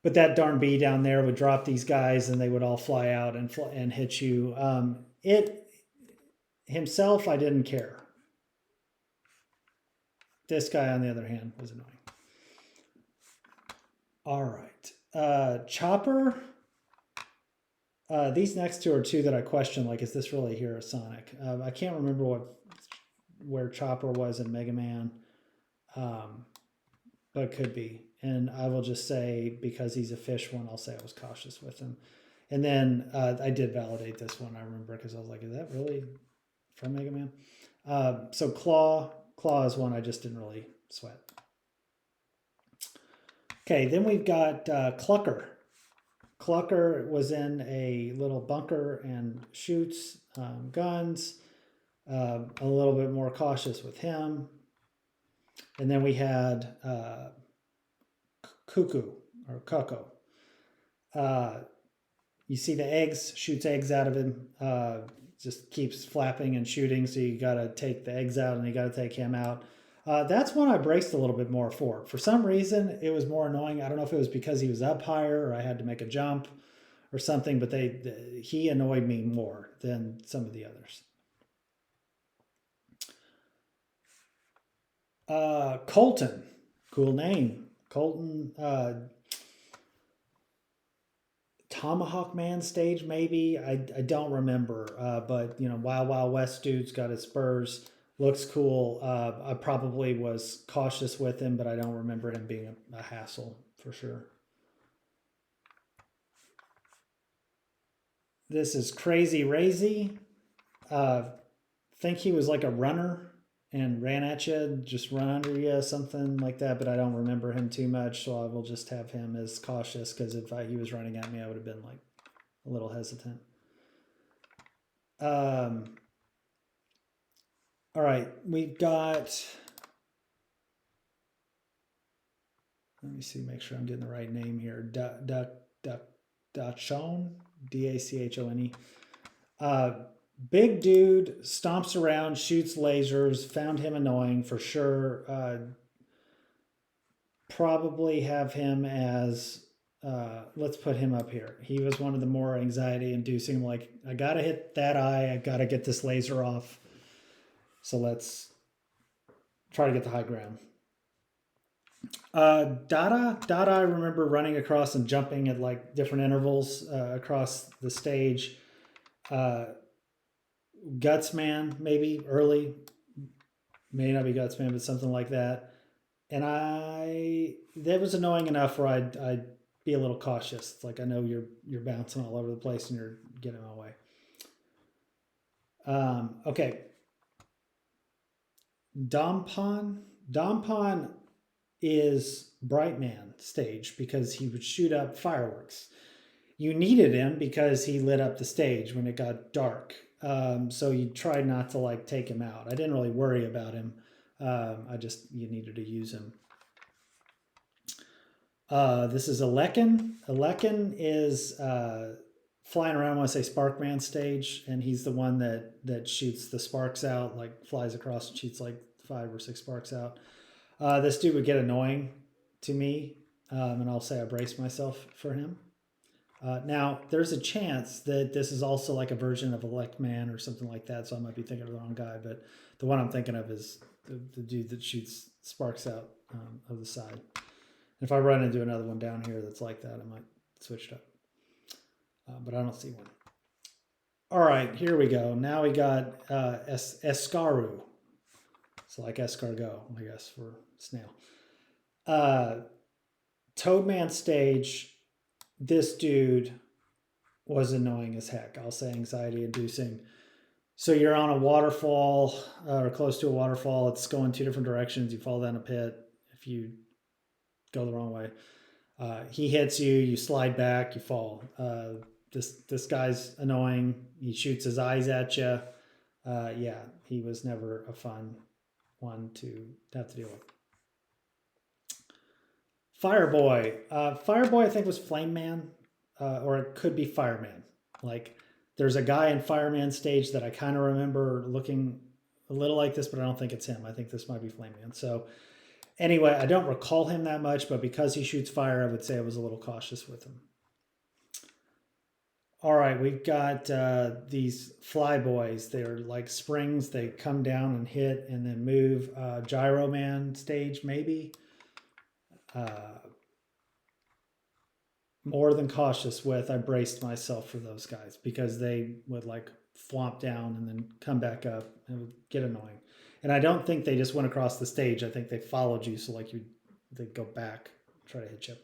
But that darn bee down there would drop these guys and they would all fly out and hit you. It himself, I didn't care. This guy, on the other hand, was annoying. All right. Chopper. These next two are two that I question, like, is this really Hero Sonic? I can't remember where Chopper was in Mega Man, but it could be. And I will just say, because he's a fish one, I'll say I was cautious with him. And then I did validate this one, I remember, because I was like, is that really from Mega Man? So Claw is one I just didn't really sweat. Okay, then we've got Clucker. Clucker was in a little bunker and shoots guns. A little bit more cautious with him. And then we had Cuckoo or Coco. You see the eggs, shoots eggs out of him, just keeps flapping and shooting. So you got to take the eggs out and you got to take him out. That's one I braced a little bit more for. For some reason, it was more annoying. I don't know if it was because he was up higher or I had to make a jump or something, but he annoyed me more than some of the others. Colton, cool name. Colton, Tomahawk Man stage maybe. I don't remember, but Wild Wild West dude's got his spurs. Looks cool. I probably was cautious with him, but I don't remember him being a hassle for sure. This is Crazy Razy. Think he was like a runner and ran at you, just run under you, something like that. But I don't remember him too much, so I will just have him as cautious because if he was running at me, I would have been like a little hesitant. All right, we've got. Let me see, make sure I'm getting the right name here. Dachshone, Dachone. Big dude, stomps around, shoots lasers. Found him annoying for sure. Probably have him as. Let's put him up here. He was one of the more anxiety inducing. Like, I gotta hit that eye. I gotta get this laser off. So let's try to get the high ground. Dada, I remember running across and jumping at like different intervals across the stage. Gutsman, maybe early, may not be Gutsman, but something like that. And that was annoying enough where I'd be a little cautious. It's like, I know you're bouncing all over the place and you're getting in my way. Okay. Dompon is Brightman stage because he would shoot up fireworks. You needed him because he lit up the stage when it got dark. So you tried not to like take him out. I didn't really worry about him. You needed to use him. This is Alekin. Alekin is flying around when I say Sparkman stage, and he's the one that shoots the sparks out, like flies across and shoots like 5 or 6 sparks out. This dude would get annoying to me, and I'll say I brace myself for him. Now, there's a chance that this is also like a version of Electman or something like that, so I might be thinking of the wrong guy, but the one I'm thinking of is the dude that shoots sparks out of the side. If I run into another one down here that's like that, I might switch it up. But I don't see one. All right, here we go. Now we got Escarou. So like escargot, I guess, for snail. Toadman stage, this dude was annoying as heck. I'll say anxiety inducing. So you're on a waterfall or close to a waterfall. It's going 2 different directions. You fall down a pit. If you go the wrong way, he hits you. You slide back. You fall. This guy's annoying. He shoots his eyes at you. Yeah, he was never a fun one to have to deal with. Fireboy. Fireboy, I think, was Flame Man, or it could be Fireman. Like, there's a guy in Fireman stage that I kind of remember looking a little like this, but I don't think it's him. I think this might be Flame Man. So anyway, I don't recall him that much, but because he shoots fire, I would say I was a little cautious with him. All right, we've got these Flyboys. They're like springs. They come down and hit and then move. Gyro Man stage, maybe. More than cautious with. I braced myself for those guys because they would like flomp down and then come back up and it would get annoying. And I don't think they just went across the stage. I think they followed you, so like they'd go back, try to hit you.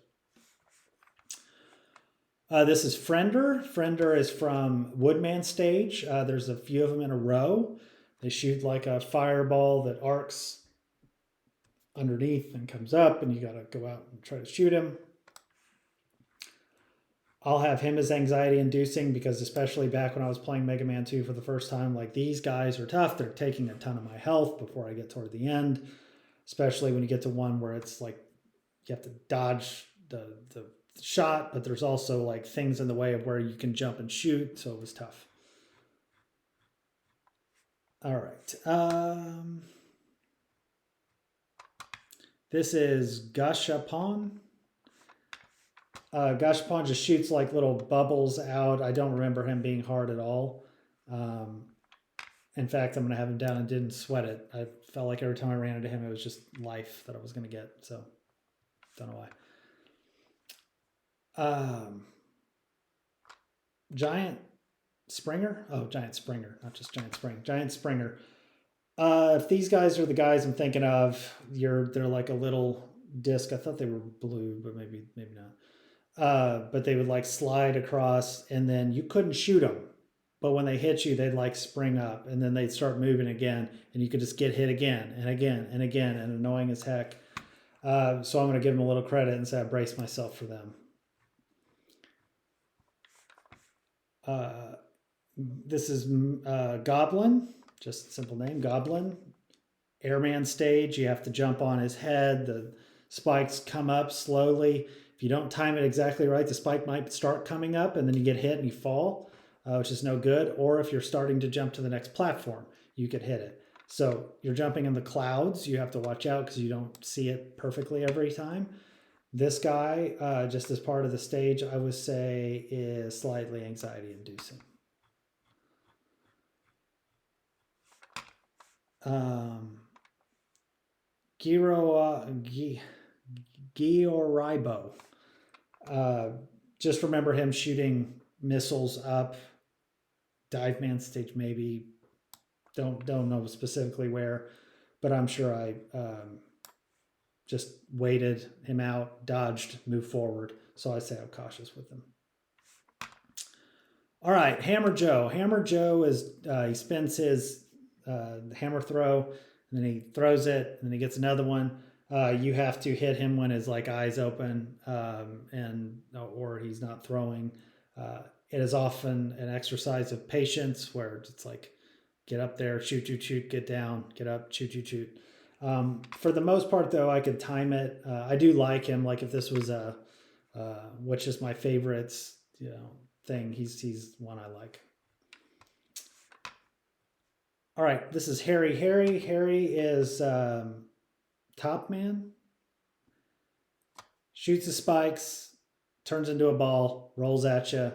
This is Friender. Friender is from Woodman stage. There's a few of them in a row. They shoot like a fireball that arcs underneath and comes up, and you got to go out and try to shoot him. I'll have him as anxiety inducing because especially back when I was playing Mega Man 2 for the first time, like these guys are tough. They're taking a ton of my health before I get toward the end, especially when you get to one where it's like you have to dodge the shot, but there's also like things in the way of where you can jump and shoot, so it was tough. All right. This is Gashapon. Gashapon just shoots like little bubbles out. I don't remember him being hard at all. In fact, I'm going to have him down and didn't sweat it. I felt like every time I ran into him, it was just life that I was going to get. So, don't know why. Giant Springer. Oh, Giant Springer, not just Giant Spring. Giant Springer. If these guys are the guys I'm thinking of, they're like a little disc. I thought they were blue, but maybe not. But they would like slide across, and then you couldn't shoot them. but when they hit you, they'd like spring up and then they'd start moving again, and you could just get hit again and again and again, and annoying as heck. So I'm going to give them a little credit and say I brace myself for them. This is Goblin, just simple name, Goblin. Airman stage, you have to jump on his head. The spikes come up slowly. If you don't time it exactly right, the spike might start coming up and then you get hit and you fall, which is no good. Or if you're starting to jump to the next platform, you could hit it. So you're jumping in the clouds. You have to watch out because you don't see it perfectly every time. This guy, just as part of the stage, I would say is slightly anxiety inducing. Gioribo. Just remember him shooting missiles up. Dive Man stage maybe. Don't know specifically where, but I'm sure I just waited him out, dodged, moved forward. So I say I'm cautious with him. All right, Hammer Joe. Hammer Joe is he spins his hammer throw, and then he throws it, and then he gets another one. You have to hit him when his like eyes open, or he's not throwing. It is often an exercise of patience, where it's like get up there, shoot, shoot, shoot, get down, get up, shoot, shoot, shoot. For the most part, though, I could time it. I do like him. Like if this was a, which is my favorites, thing. He's one I like. All right, this is Harry. Harry is Top Man. Shoots the spikes, turns into a ball, rolls at you.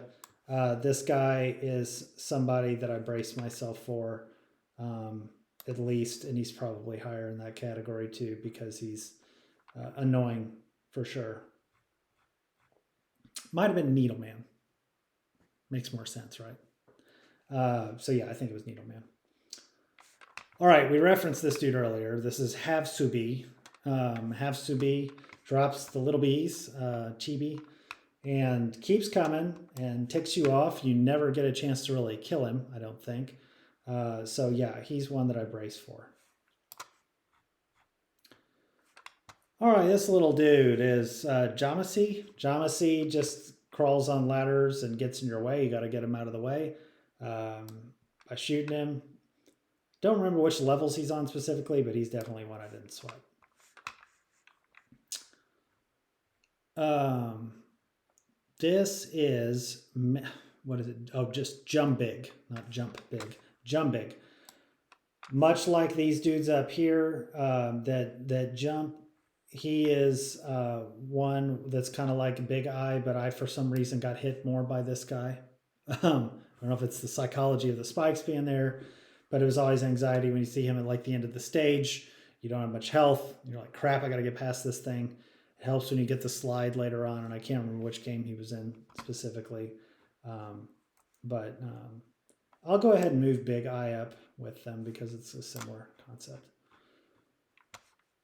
This guy is somebody that I brace myself for, at least, and he's probably higher in that category too because he's annoying for sure. Might have been Needleman. Makes more sense, right? So yeah, I think it was Needleman. All right, we referenced this dude earlier. This is Havsubi. Havsubi drops the little bees, chibi, and keeps coming and ticks you off. You never get a chance to really kill him, I don't think. So yeah, he's one that I brace for. All right, this little dude is Jamasi. Jamasi just crawls on ladders and gets in your way. You got to get him out of the way by shooting him. Don't remember which levels he's on specifically, but he's definitely one I didn't sweat. This is, what is it? Oh, just Jumbig, not Jump Big. Jumbig. Much like these dudes up here that jump, he is one that's kind of like a Big Eye, but I, for some reason, got hit more by this guy. I don't know if it's the psychology of the spikes being there, but it was always anxiety when you see him at like the end of the stage. You don't have much health. You're like, crap, I got to get past this thing. It helps when you get the slide later on, and I can't remember which game he was in specifically. But I'll go ahead and move Big Eye up with them because it's a similar concept.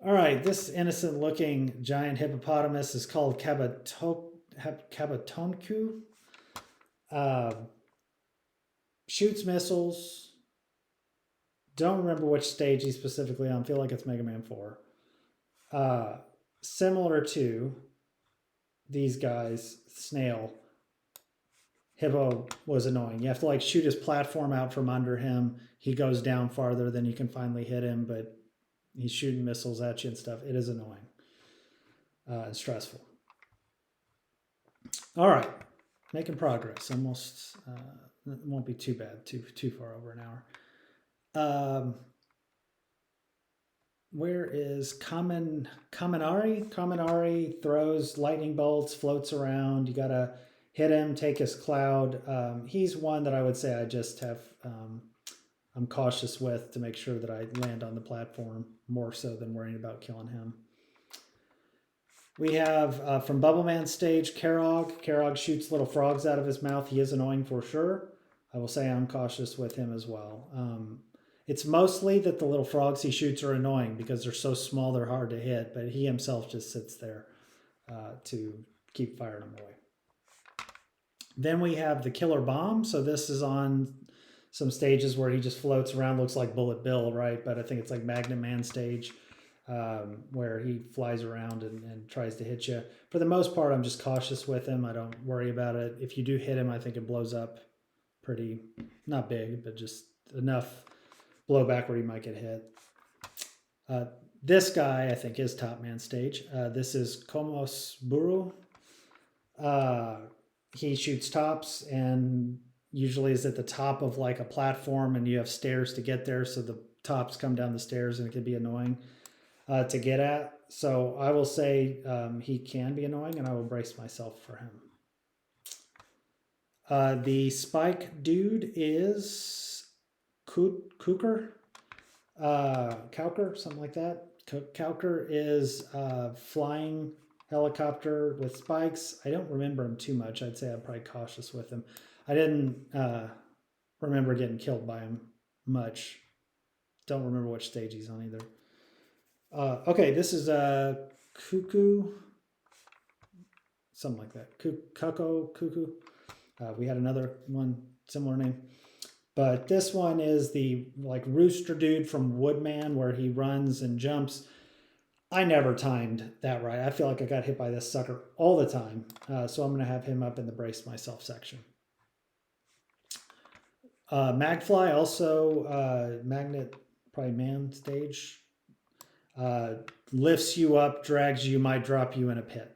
All right, this innocent-looking giant hippopotamus is called Kabatonku. Shoots missiles. Don't remember which stage he's specifically on. I feel like it's Mega Man 4. Similar to these guys, Snail, Hippo was annoying. You have to like shoot his platform out from under him. He goes down farther, then you can finally hit him, but he's shooting missiles at you and stuff. It is annoying and stressful. All right, making progress. Almost, it won't be too bad, too far over an hour. Where is Kaminari? Kaminari throws lightning bolts, floats around. You gotta hit him, take his cloud. He's one that I would say I just have, I'm cautious with to make sure that I land on the platform more so than worrying about killing him. We have from Bubble Man stage, Karog. Karog shoots little frogs out of his mouth. He is annoying for sure. I will say I'm cautious with him as well. It's mostly that the little frogs he shoots are annoying because they're so small they're hard to hit, but he himself just sits there to keep firing them away. Then we have the Killer Bomb. So this is on some stages where he just floats around, looks like Bullet Bill, right? But I think it's like Magnet Man stage, where he flies around and tries to hit you. For the most part, I'm just cautious with him. I don't worry about it. If you do hit him, I think it blows up pretty, not big, but just enough blowback where he might get hit. This guy, I think, is Top Man stage. This is Komos Buru. He shoots tops and usually is at the top of like a platform, and you have stairs to get there, so the tops come down the stairs and it can be annoying to get at. So I will say he can be annoying, and I will brace myself for him. The spike dude is Kuker, Kauker, something like that. Kauker is flying helicopter with spikes. I don't remember him too much. I'd say I'm probably cautious with him. I didn't remember getting killed by him much. Don't remember which stage he's on either. Okay, this is Cuckoo, something like that. Cuckoo. We had another one, similar name. But this one is the like rooster dude from Woodman, where he runs and jumps. I never timed that right. I feel like I got hit by this sucker all the time. So I'm going to have him up in the brace myself section. Magfly, also Magnet, probably Man stage. Lifts you up, drags you, might drop you in a pit.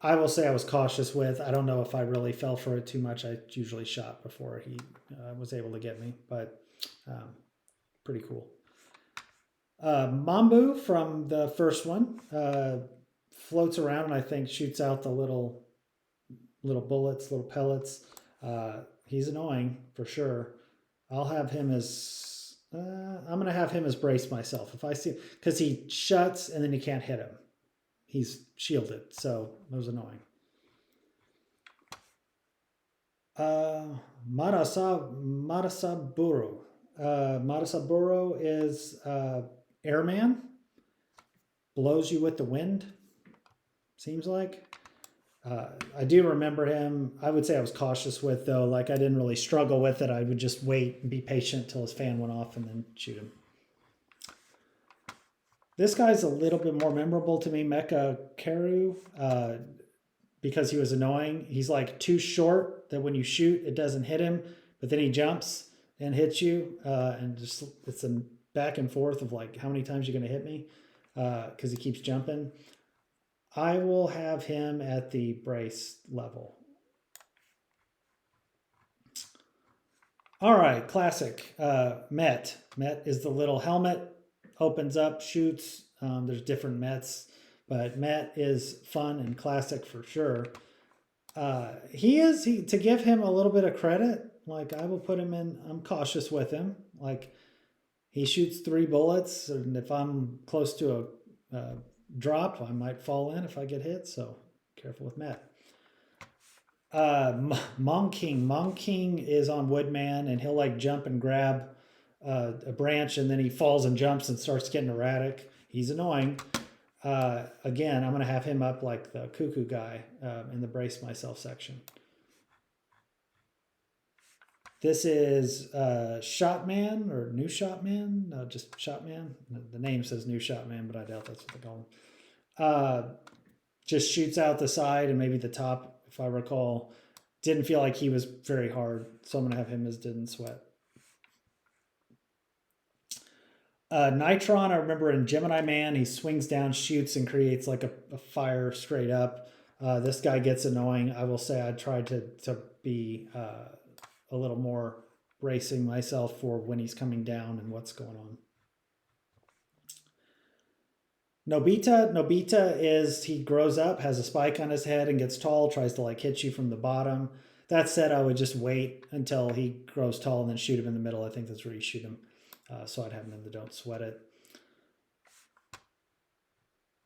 I will say I was cautious with. I don't know if I really fell for it too much. I usually shot before he was able to get me, but pretty cool. Mambu from the first one floats around and I think shoots out the little bullets, little pellets. He's annoying for sure. I'll have him as I'm going to have him as brace myself if I see, because he shuts and then you can't hit him. He's shielded, so it was annoying. Marasaburo. Marasaburo is airman. Blows you with the wind, seems like. I do remember him. I would say I was cautious with, though. Like, I didn't really struggle with it. I would just wait and be patient till his fan went off and then shoot him. This guy's a little bit more memorable to me, Mecha Karu, because he was annoying. He's like too short that when you shoot, it doesn't hit him, but then he jumps and hits you, and just it's a back and forth of like, how many times you're going to hit me, because he keeps jumping. I will have him at the brace level. All right, classic. Met. Met is the little helmet. Opens up, shoots. There's different Mets, but Met is fun and classic for sure. To give him a little bit of credit, like I will put him in, I'm cautious with him. Like he shoots 3 bullets, and if I'm close to a drop, I might fall in if I get hit, so careful with Met. Mong King is on Woodman, and he'll like jump and grab a branch, and then he falls and jumps and starts getting erratic. He's annoying. Again, I'm going to have him up like the Cuckoo guy in the brace myself section. This is Shotman or New Shotman. No, just Shotman. The name says New Shotman, but I doubt that's what they call him. Just shoots out the side and maybe the top, if I recall. Didn't feel like he was very hard, so I'm going to have him as Didn't Sweat. Nitron, I remember in Gemini Man, he swings down, shoots, and creates like a fire straight up. This guy gets annoying. I will say I tried to be a little more bracing myself for when he's coming down and what's going on. Nobita is, he grows up, has a spike on his head and gets tall, tries to like hit you from the bottom. That said, I would just wait until he grows tall and then shoot him in the middle. I think that's where you shoot him. So I'd have him in the Don't Sweat It.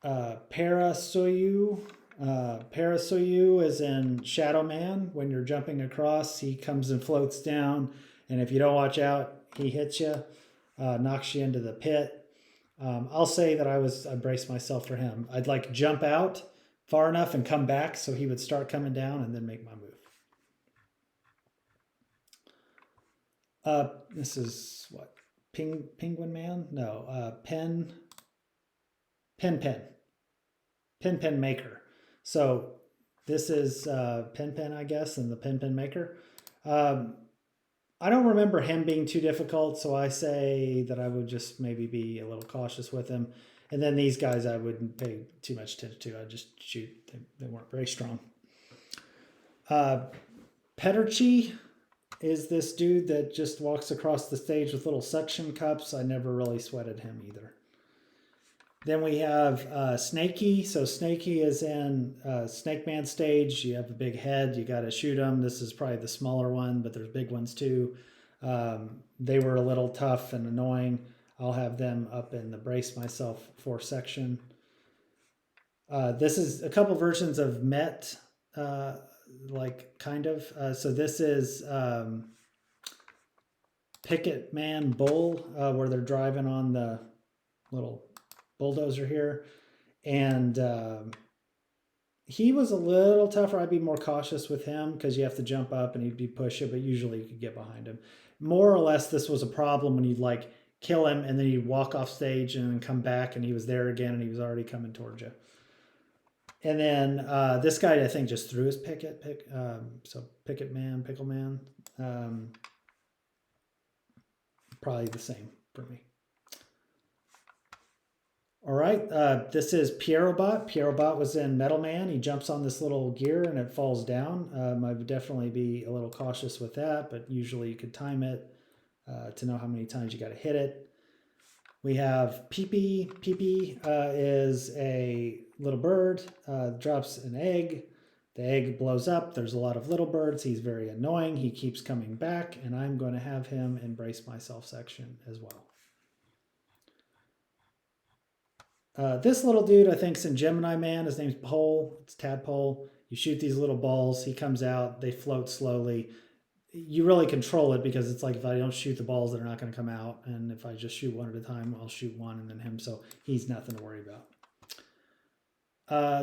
Parasoyu. Parasoyu is in Shadow Man. When you're jumping across, he comes and floats down. And if you don't watch out, he hits you, knocks you into the pit. I'll say that I braced myself for him. I'd like jump out far enough and come back so he would start coming down and then make my move. This is what? Penguin Man? No, Pen Maker. So this is Pen, I guess, and the Pen Maker. Um, I don't remember him being too difficult, so I say that I would just maybe be a little cautious with him. And then these guys I wouldn't pay too much attention to. I'd just shoot. They weren't very strong. Pederchi is this dude that just walks across the stage with little suction cups. I never really sweated him either. Then we have Snakey. So Snakey is in Snake Man stage. You have a big head. You got to shoot him. This is probably the smaller one, but there's big ones too. They were a little tough and annoying. I'll have them up in the Brace Myself 4 section. This is a couple versions of Met, like kind of. So this is Picket Man Bull, where they're driving on the little bulldozer here. And he was a little tougher. I'd be more cautious with him because you have to jump up and he'd be pushing, but usually you could get behind him. More or less, this was a problem when you'd like kill him and then he'd walk off stage and then come back and he was there again and he was already coming towards you. And then this guy, I think, just threw his picket. So Picket Man, Pickle Man. Probably the same for me. All right, this is Pierrobot. Pierrobot was in Metal Man. He jumps on this little gear and it falls down. I would definitely be a little cautious with that, but usually you could time it to know how many times you got to hit it. We have Peepee. Peepee is a little bird, drops an egg. The egg blows up. There's a lot of little birds. He's very annoying. He keeps coming back, and I'm going to have him in Brace Myself section as well. This little dude, I think, is in Gemini Man. His name's Pole. It's Tadpole. You shoot these little balls. He comes out. They float slowly. You really control it because it's like if I don't shoot the balls, they're not going to come out. And if I just shoot one at a time, I'll shoot one and then him. So he's nothing to worry about.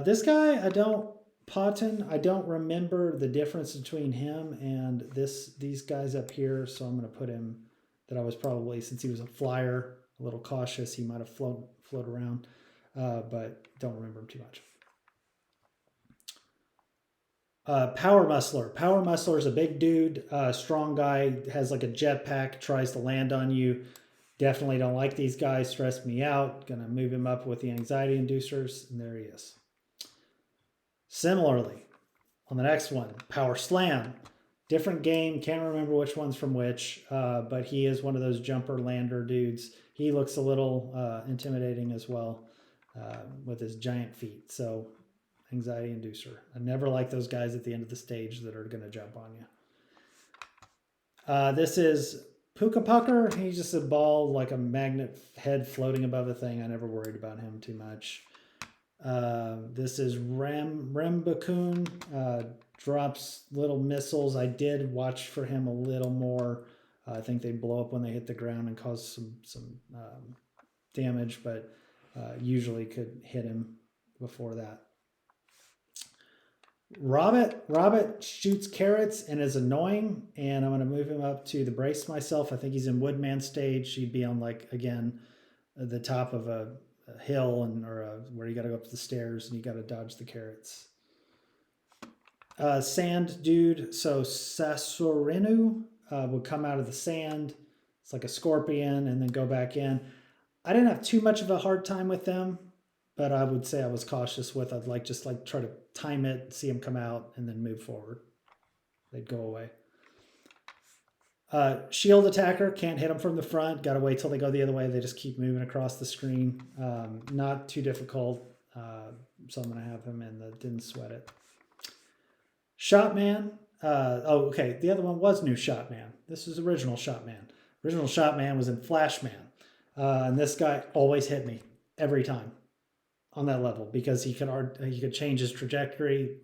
This guy, I don't remember the difference between him and these guys up here. So I'm going to put him that I was probably, since he was a flyer, a little cautious. He might have float around, but don't remember him too much. Power Muscler. Power Muscler is a big dude, strong guy, has like a jetpack, tries to land on you. Definitely don't like these guys, stress me out. Gonna move him up with the anxiety inducers, and there he is. Similarly, on the next one, Power Slam. Different game, can't remember which one's from which, but he is one of those jumper lander dudes. He looks a little intimidating as well with his giant feet. So anxiety inducer. I never like those guys at the end of the stage that are going to jump on you. This is Puka Pucker. He's just a ball, like a magnet head floating above a thing. I never worried about him too much. This is Rembakun. Drops little missiles. I did watch for him a little more. I think they blow up when they hit the ground and cause some damage, but usually could hit him before that. Robert shoots carrots and is annoying, and I'm going to move him up to the Brace Myself. I think he's in Woodman stage. He'd be on, like, again, the top of a hill where you got to go up the stairs and you got to dodge the carrots. Sand dude, so Sasurinu would come out of the sand. It's like a scorpion and then go back in. I didn't have too much of a hard time with them, but I would say I was cautious with. I'd just try to time it, see them come out, and then move forward. They'd go away. Shield attacker, can't hit them from the front. Got to wait till they go the other way. They just keep moving across the screen. Not too difficult, so I'm going to have him in the didn't sweat it. Shotman. Okay. The other one was New Shotman. This was original Shotman. Original Shotman was in Flashman. And this guy always hit me every time on that level because he could change his trajectory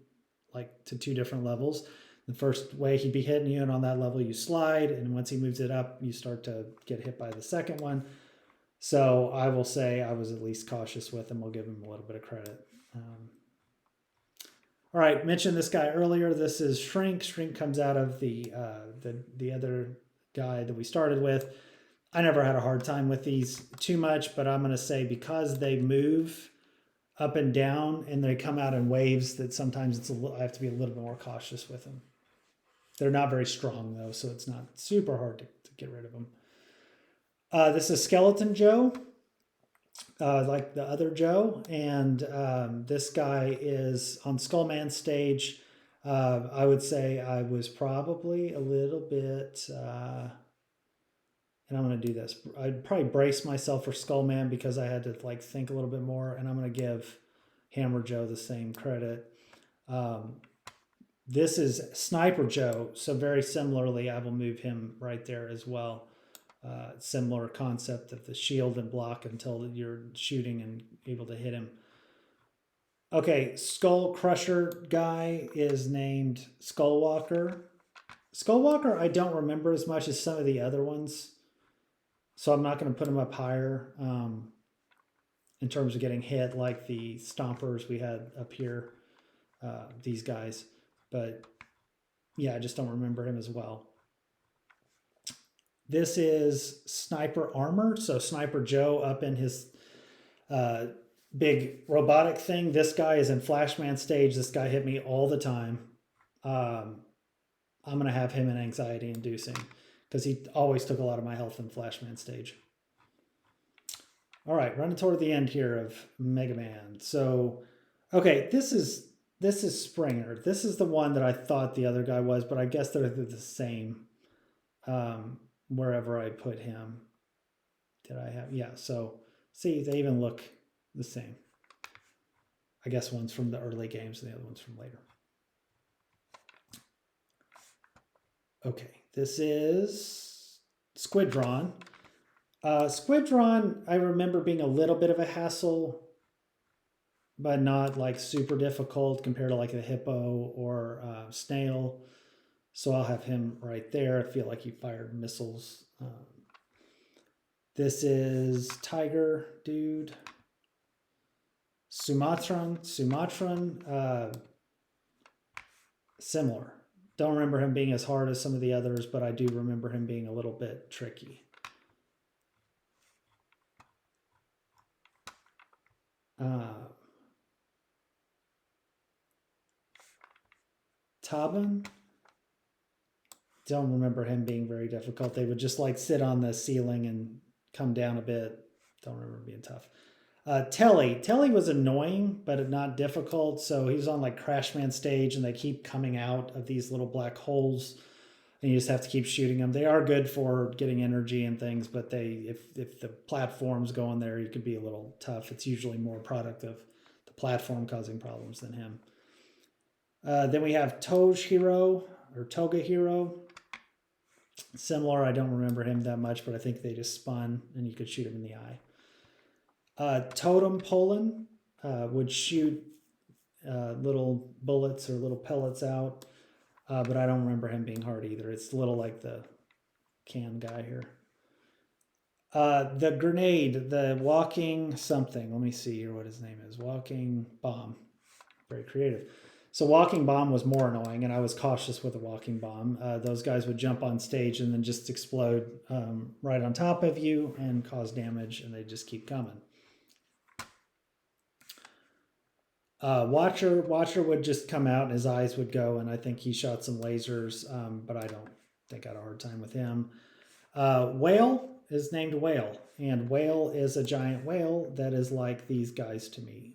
like to 2 different levels. The first way he'd be hitting you, and on that level you slide, and once he moves it up, you start to get hit by the second one. So I will say I was at least cautious with him. I'll give him a little bit of credit. All right, mentioned this guy earlier. This is Shrink. Shrink comes out of the other guy that we started with. I never had a hard time with these too much, but I'm going to say because they move up and down and they come out in waves, that sometimes I have to be a little bit more cautious with them. They're not very strong though, so it's not super hard to get rid of them. This is Skeleton Joe, like the other Joe, and this guy is on Skullman stage. I would say I was probably a little bit, and I'm going to do this. I'd probably brace myself for Skullman because I had to like think a little bit more, and I'm going to give Hammer Joe the same credit. This is Sniper Joe, so very similarly, I will move him right there as well. Similar concept of the shield and block until you're shooting and able to hit him. Okay, Skull Crusher guy is named Skullwalker. Skullwalker I don't remember as much as some of the other ones, so I'm not going to put him up higher in terms of getting hit like the Stompers we had up here, these guys. But yeah, I just don't remember him as well. This is Sniper Armor. So Sniper Joe up in his big robotic thing. This guy is in Flashman stage. This guy hit me all the time. I'm going to have him in anxiety inducing because he always took a lot of my health in Flashman stage. All right, running toward the end here of Mega Man. So, okay, this is Springer. This is the one that I thought the other guy was, but I guess they're the same wherever I put him. Did I have? Yeah, so see, they even look the same. I guess one's from the early games and the other one's from later. Okay, this is Squidron. Squidron, I remember being a little bit of a hassle, but not like super difficult compared to like the Hippo or Snail. So I'll have him right there. I feel like he fired missiles. This is Tiger Dude. Sumatran, similar. Don't remember him being as hard as some of the others, but I do remember him being a little bit tricky. Taban, don't remember him being very difficult. They would just like sit on the ceiling and come down a bit. Don't remember being tough. Telly was annoying, but not difficult. So he was on like Crashman stage and they keep coming out of these little black holes and you just have to keep shooting them. They are good for getting energy and things, but if the platforms go in there, you could be a little tough. It's usually more product of the platform causing problems than him. Then we have Toga Hero. Similar, I don't remember him that much, but I think they just spun and you could shoot him in the eye. Totem Polen would shoot little bullets or little pellets out, but I don't remember him being hard either. It's a little like the can guy here. The grenade, the walking something. Let me see here what his name is. Walking bomb. Very creative. So walking bomb was more annoying, and I was cautious with a walking bomb. Those guys would jump on stage and then just explode right on top of you and cause damage, and they just keep coming. Watcher would just come out and his eyes would go, and I think he shot some lasers, but I don't think I had a hard time with him. Whale is named Whale, and Whale is a giant whale that is like these guys to me.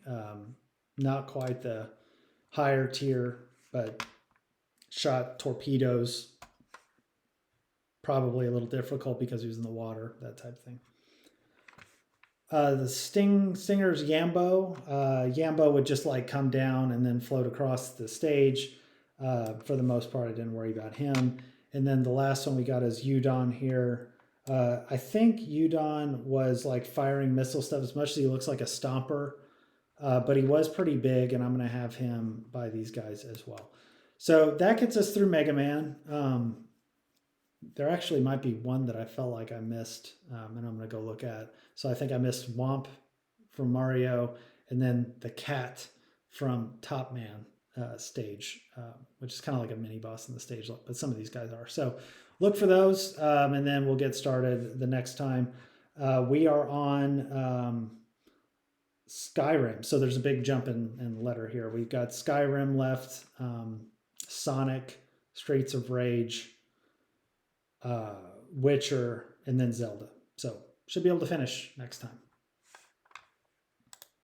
Not quite the higher tier, but shot torpedoes. Probably a little difficult because he was in the water, that type of thing. The Singer's Yambo. Yambo would just like come down and then float across the stage. For the most part, I didn't worry about him. And then the last one we got is Udon here. I think Udon was like firing missile stuff as much as he looks like a stomper. But he was pretty big, and I'm going to have him by these guys as well. So that gets us through Mega Man. There actually might be one that I felt like I missed, and I'm going to go look at. So I think I missed Womp from Mario, and then the cat from Top Man stage, which is kind of like a mini boss in the stage, but some of these guys are. So look for those, and then we'll get started the next time. We are on Skyrim, so there's a big jump in letter here. We've got Skyrim left, Sonic, Streets of Rage, Witcher, and then Zelda. So should be able to finish next time.